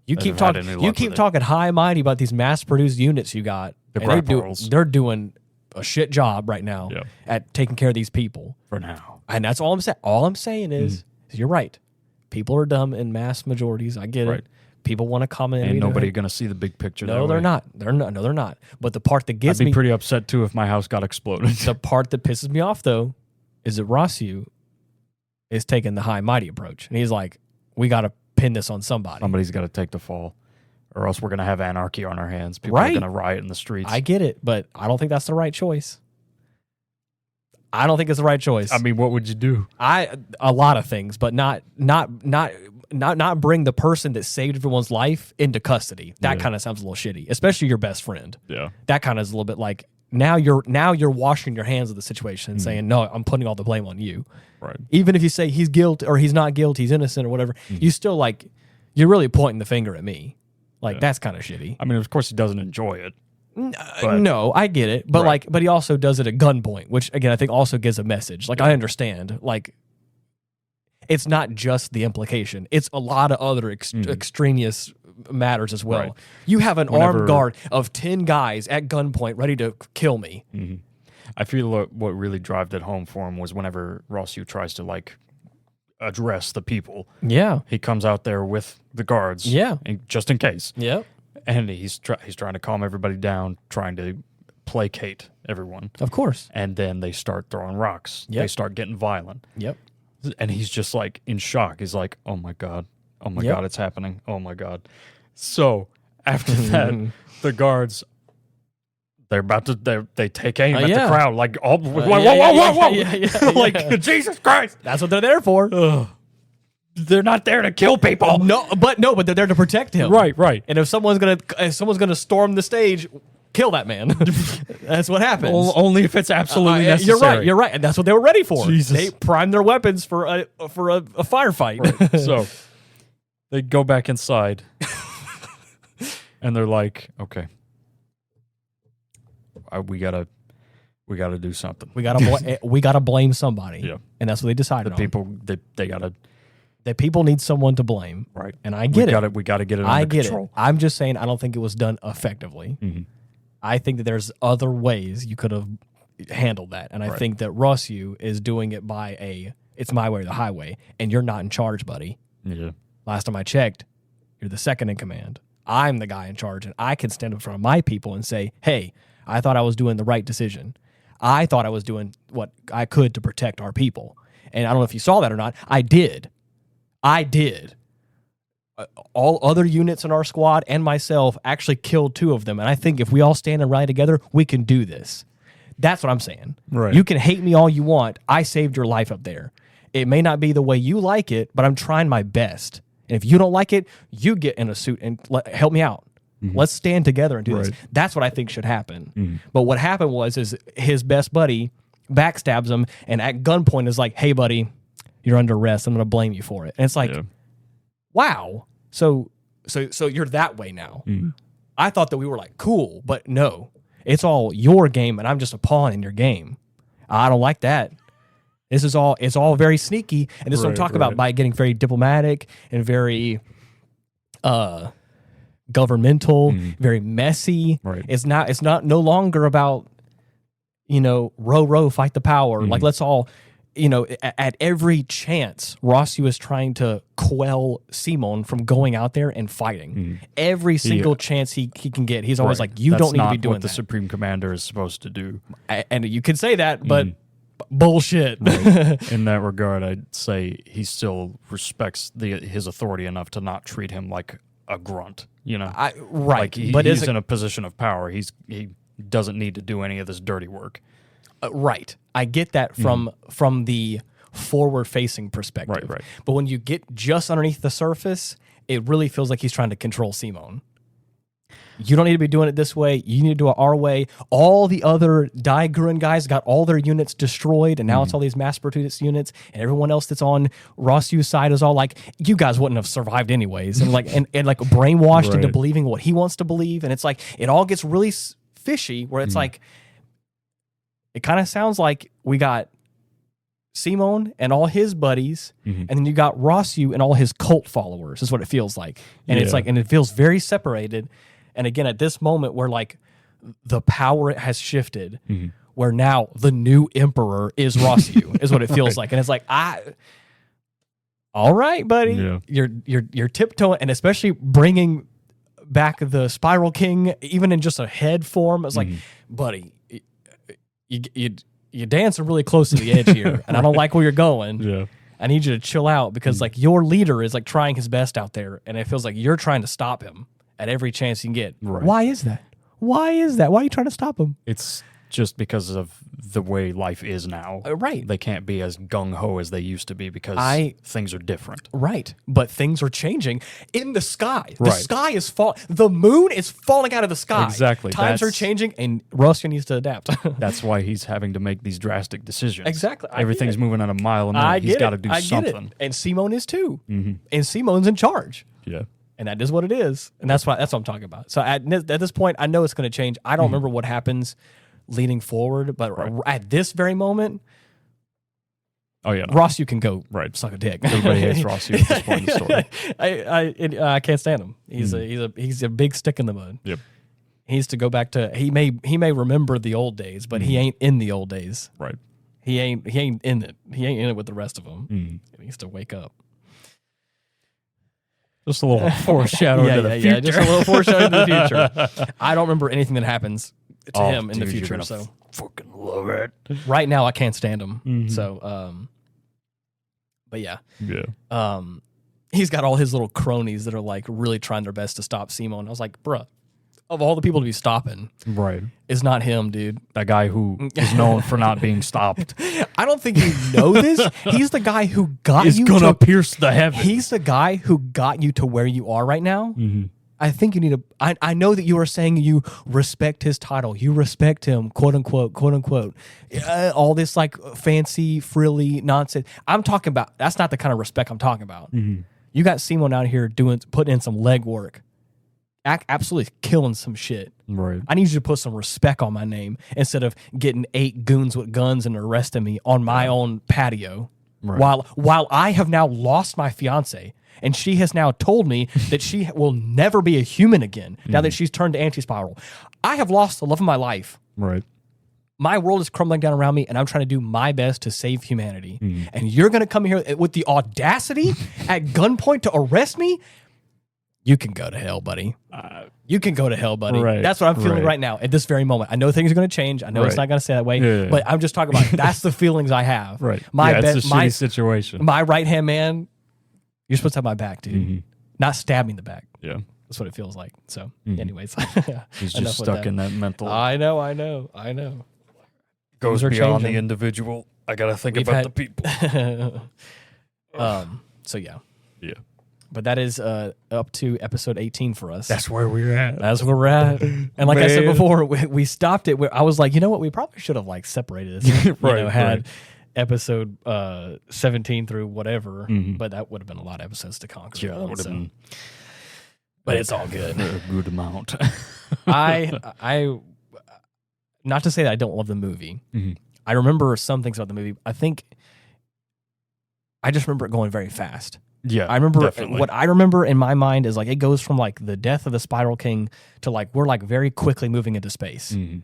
You keep talking high and mighty about these mass produced units you got. They're doing a shit job right now at taking care of these people. For now. And that's all I'm saying. All I'm saying is you're right. People are dumb in mass majorities. I get it. People want to comment. Ain't nobody going to see the big picture. No, they're not. No, they're not. But the part that gets me... I'd be pretty upset, too, if my house got exploded. The part that pisses me off, though, is that Rossyu is taking the high mighty approach. And he's like, we got to pin this on somebody. Somebody's got to take the fall, or else we're going to have anarchy on our hands. People are going to riot in the streets. I get it, but I don't think that's the right choice. I don't think it's the right choice. I mean, what would you do? A lot of things, but not bring the person that saved everyone's life into custody. That kind of sounds a little shitty, especially your best friend. Yeah. That kind of is a little bit like now you're washing your hands of the situation and saying, no, I'm putting all the blame on you. Right. Even if you say he's guilty or he's not guilty, he's innocent or whatever, you still you're really pointing the finger at me. That's kind of shitty. I mean, of course he doesn't enjoy it. No, I get it, but but he also does it at gunpoint, which again I think also gives a message. I understand, it's not just the implication; it's a lot of other extraneous matters as well. Right. You have an armed guard of 10 guys at gunpoint ready to kill me. Mm-hmm. I feel what really drove that home for him was whenever Rossyu tries to address the people. Yeah, he comes out there with the guards. Yeah, just in case. Yeah. And he's trying to calm everybody down, trying to placate everyone. Of course. And then they start throwing rocks. Yep. They start getting violent. Yep. And he's just in shock. He's like, oh my God. Oh my God, it's happening. Oh my God. So after that, the guards, they're about to, they take aim at the crowd. Whoa. Jesus Christ. That's what they're there for. they're not there to kill people. But they're there to protect him. Right. And if someone's gonna storm the stage, kill that man. That's what happens. Only if it's absolutely necessary. You're right, and that's what they were ready for. Jesus. They primed their weapons for a firefight. Right. So they go back inside, and they're like, "Okay, we gotta do something. We gotta blame somebody." Yeah. And that's what they decided. The people need someone to blame. Right. And I get it. We gotta get it under control. I'm just saying I don't think it was done effectively. Mm-hmm. I think that there's other ways you could have handled that. And I think that Rossyu is doing it by it's my way or the highway, and you're not in charge, buddy. Yeah. Last time I checked, you're the second in command. I'm the guy in charge, and I can stand up in front of my people and say, hey, I thought I was doing the right decision. I thought I was doing what I could to protect our people. And I don't know if you saw that or not. I did. All other units in our squad and myself actually killed 2 of them. And I think if we all stand and rally together, we can do this. That's what I'm saying. Right. You can hate me all you want. I saved your life up there. It may not be the way you like it, but I'm trying my best. And if you don't like it, you get in a suit and help me out. Mm-hmm. Let's stand together and do this. That's what I think should happen. Mm-hmm. But what happened is his best buddy backstabs him and at gunpoint is like, hey, buddy, you're under arrest. I'm going to blame you for it. And it's like, wow. So you're that way now. Mm. I thought that we were like, cool, but no. It's all your game, and I'm just a pawn in your game. I don't like that. It's all very sneaky, and this is what I'm talking about by getting very diplomatic and very governmental, very messy. Right. It's not no longer about, row, fight the power. Like, let's all, at every chance, Rossyu is trying to quell Simon from going out there and fighting. Every single chance he can get, he's always like, you don't need to be doing what the Supreme Commander is supposed to do. And you can say that, but bullshit. Right. In that regard, I'd say he still respects his authority enough to not treat him like a grunt. Like he's in a position of power. He doesn't need to do any of this dirty work. Right. I get that from the forward-facing perspective. Right. But when you get just underneath the surface, it really feels like he's trying to control Simon. You don't need to be doing it this way. You need to do it our way. All the other Gurren guys got all their units destroyed, and now it's all these mass-produced units, and everyone else that's on Rossyu's side is all like, you guys wouldn't have survived anyways, and like brainwashed into believing what he wants to believe, and it's like, it all gets really fishy, where it's like, it kind of sounds like we got Simon and all his buddies, and then you got Rossyu and all his cult followers, is what it feels like. And it's like, and it feels very separated. And again, at this moment where like the power has shifted, where now the new emperor is Rossyu, is what it feels like. And it's like, all right, buddy, you're tiptoeing, and especially bringing back the Spiral King, even in just a head form. It's like, buddy, you're dancing really close to the edge here, and I don't like where you're going. Yeah. I need you to chill out because like your leader is like trying his best out there, and it feels like you're trying to stop him at every chance you can get. Right. Why is that? Why are you trying to stop him? It's just because of the way life is now. Right. They can't be as gung-ho as they used to be because things are different. Right. But things are changing in the sky. The sky is falling. The moon is falling out of the sky. Exactly. Times are changing, and Rossyu needs to adapt. That's why he's having to make these drastic decisions. Exactly. Everything's moving at a mile a minute. He's got to do something. And Simon is too. And Simon's in charge. Yeah. And that is what it is. And that's what I'm talking about. So at this point, I know it's going to change. I don't remember what happens leading forward, but at this very moment, Rossyu can go suck a dick. Everybody hates Rossyu at this point in the story. I can't stand him. He's a big stick in the mud. Yep. He needs to go back to he may remember the old days, but he ain't in the old days. Right. He ain't in it. He ain't in it with the rest of them. He needs to wake up. Just a little foreshadowing to the future. Yeah, just a little foreshadowing to the future. I don't remember anything that happens to him in the future. So fucking love it. Right now, I can't stand him. So, but yeah. He's got all his little cronies that are like really trying their best to stop Simon. I was like, bruh, of all the people to be stopping, right, is not him, dude. That guy who is known for not being stopped. I don't think you know this. He's the guy who got you to pierce the heavens. He's the guy who got you to where you are right now. Mm-hmm. I think you need to. I know that you are saying you respect his title. You respect him, quote unquote, all this like fancy, frilly nonsense. I'm talking about. That's not the kind of respect I'm talking about. Mm-hmm. You got Simon out here putting in some legwork. Absolutely killing some shit. Right. I need you to put some respect on my name instead of getting 8 goons with guns and arresting me on my own patio. Right. While I have now lost my fiance and she has now told me that she will never be a human again now that she's turned to anti-spiral. I have lost the love of my life. Right. My world is crumbling down around me and I'm trying to do my best to save humanity. And you're going to come here with the audacity at gunpoint to arrest me? You can go to hell, buddy. You can go to hell, buddy. Right, that's what I'm feeling right now at this very moment. I know things are going to change. I know it's not going to stay that way, but I'm just talking about that's the feelings I have. Right. It's a shitty situation. My right-hand man, you're supposed to have my back, dude. Not stab me in the back. Yeah. That's what it feels like. So, anyways. He's just stuck in that mental. I know. Goes beyond the individual. I got to think about the people. So, yeah. Yeah. But that is up to episode 18 for us. That's where we're at. That's where we're at. And like I said before, we stopped it. I was like, you know what? We probably should have like separated this. Had episode 17 through whatever. But that would have been a lot of episodes to conquer. Yeah, that would have been. But it's all good. A good amount. I not to say that I don't love the movie. I remember some things about the movie. I think I just remember it going very fast. Yeah, I remember definitely. What I remember in my mind is like it goes from like the death of the Spiral King to like we're like very quickly moving into space, and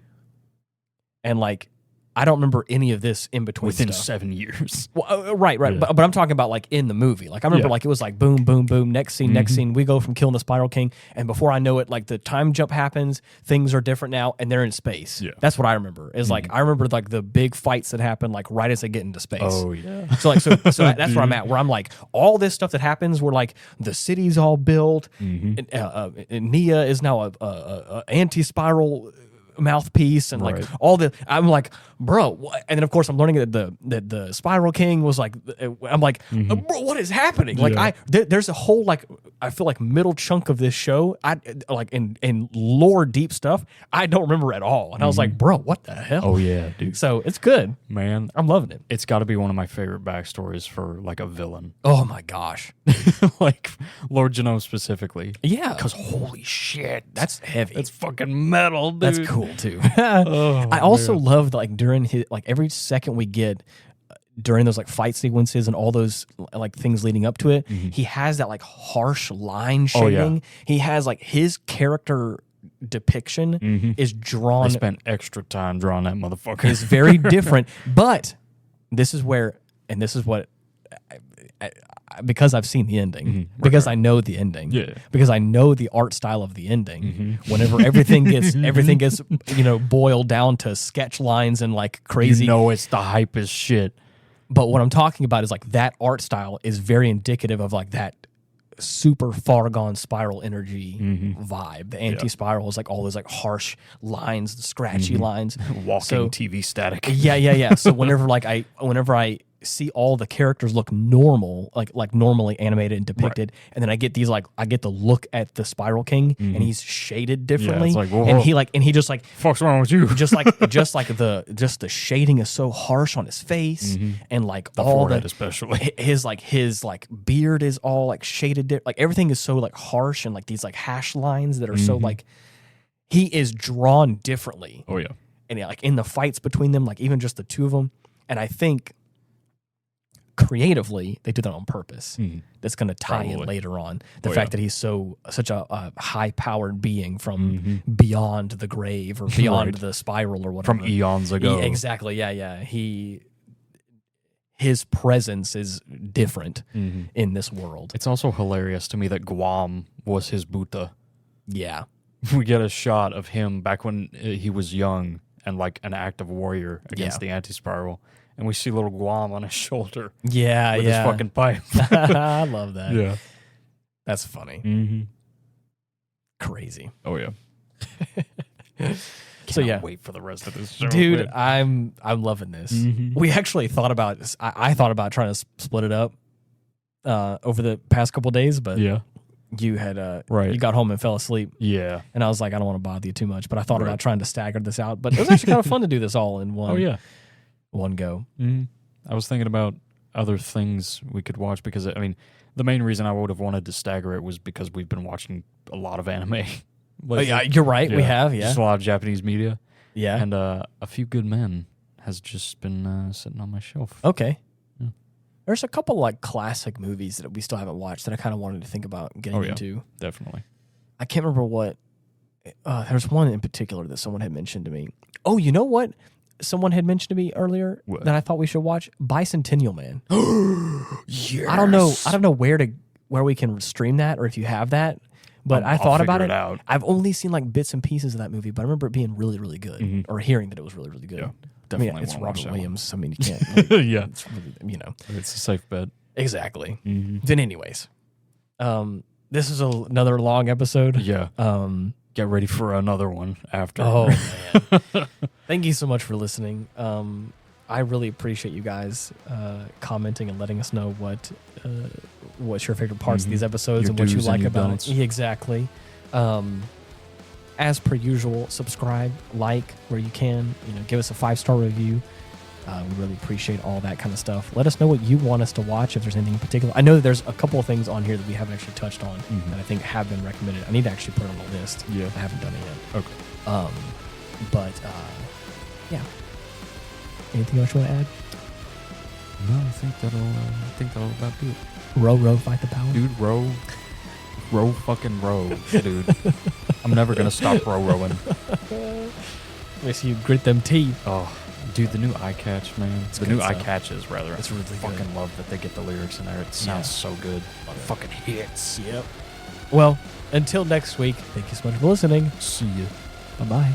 like I don't remember any of this in between within stuff. 7 years. Well, right, yeah. but I'm talking about like in the movie. Like I remember like it was like boom, boom, boom. Next scene, we go from killing the Spiral King, and before I know it, like the time jump happens. Things are different now, and they're in space. Yeah. That's what I remember. Is like I remember like the big fights that happen like right as they get into space. Oh yeah. So that's where I'm at. Where I'm like all this stuff that happens. Where like the city's all built. And Nia is now a anti-spiral mouthpiece and like all the I'm like bro what? And then of course I'm learning that the Spiral King was like I'm like bro, what is happening like there's a whole like I feel like middle chunk of this show I like in lore deep stuff I don't remember at all and I was like bro what the hell. Oh yeah dude, so it's good, man. I'm loving it. It's got to be one of my favorite backstories for like a villain. Oh my gosh. Like Lord Genome specifically. Yeah, because holy shit, that's heavy. It's fucking metal, dude. That's cool too. I also loved like during his like every second we get during those like fight sequences and all those like things leading up to it, he has that like harsh line shading. He has like his character depiction is drawn. I spent extra time drawing that motherfucker. Is very different, but this is where, and this is what. Because I've seen the ending, because I know the ending, because I know the art style of the ending. Whenever everything gets boiled down to sketch lines and like crazy, it's the hype as shit. But what I'm talking about is like that art style is very indicative of like that super far gone spiral energy vibe. The anti-spiral is like all those like harsh lines, the scratchy lines, walking TV static. Yeah. So whenever I see all the characters look normal, like normally animated and depicted, and then I get the look at the Spiral King, and he's shaded differently, it's like, whoa. and he just like fuck's wrong with you? just the shading is so harsh on his face, and like the all forehead especially his beard is all like shaded, like everything is so like harsh and like these like hash lines that are so like he is drawn differently. Oh yeah, and like in the fights between them, like even just the two of them, and I think. Creatively, they did that on purpose. That's going to tie in later on. The fact that he's such a high-powered being from beyond the grave or beyond the spiral or whatever. From eons ago. Exactly, yeah. His presence is different in this world. It's also hilarious to me that Guam was his Buddha. Yeah. We get a shot of him back when he was young and like an active warrior against the anti-spiral. And we see little Guam on his shoulder. Yeah, with his fucking pipe. I love that. Yeah. That's funny. Mm-hmm. Crazy. Oh, yeah. So yeah, wait for the rest of this show, dude. I'm loving this. Mm-hmm. We actually thought about this. I thought about trying to split it up over the past couple days, but yeah, you had you got home and fell asleep. Yeah, and I was like, I don't want to bother you too much, but I thought about trying to stagger this out. But it was actually kind of fun to do this all in one. One go. Mm-hmm. I was thinking about other things we could watch because I mean, the main reason I would have wanted to stagger it was because we've been watching a lot of anime. Yeah, you're right. We have, just a lot of Japanese media. Yeah, and A Few Good Men has just been sitting on my shelf. Okay. Yeah. There's a couple like classic movies that we still haven't watched that I kind of wanted to think about getting into. Definitely. I can't remember what. There's one in particular that someone had mentioned to me. Oh, you know what? Someone had mentioned to me earlier that I thought we should watch Bicentennial Man. Yes. I don't know where we can stream that or if you have that. But I thought about it. I've only seen like bits and pieces of that movie, but I remember it being really, really good, or hearing that it was really, really good. Yeah, definitely. I mean, it's Robert Williams. I mean, you can't. Like, yeah, it's really, it's a safe bet. Exactly. Mm-hmm. Then, anyways, this is another long episode. Yeah. Get ready for another one after. Oh man! Thank you so much for listening. I really appreciate you guys commenting and letting us know what's your favorite parts of these episodes and what you like about it. Exactly. As per usual, subscribe, like where you can. Give us a 5-star review. We really appreciate all that kind of stuff. Let us know what you want us to watch, if there's anything in particular. I know that there's a couple of things on here that we haven't actually touched on that I think have been recommended. I need to actually put it on the list. Yeah. I haven't done it yet. Okay. But yeah. Anything else you want to add? No, I think that'll about do it. Row, fight the power. Dude, row fucking row, dude. I'm never gonna stop rowing. Let me see you grit them teeth. Oh, dude, the new eye catch, man. The new eye catches, rather. It's really fucking good. Love that they get the lyrics in there. It sounds so good. Fucking hits. Yep. Well, until next week, thank you so much for listening. See you. Bye-bye.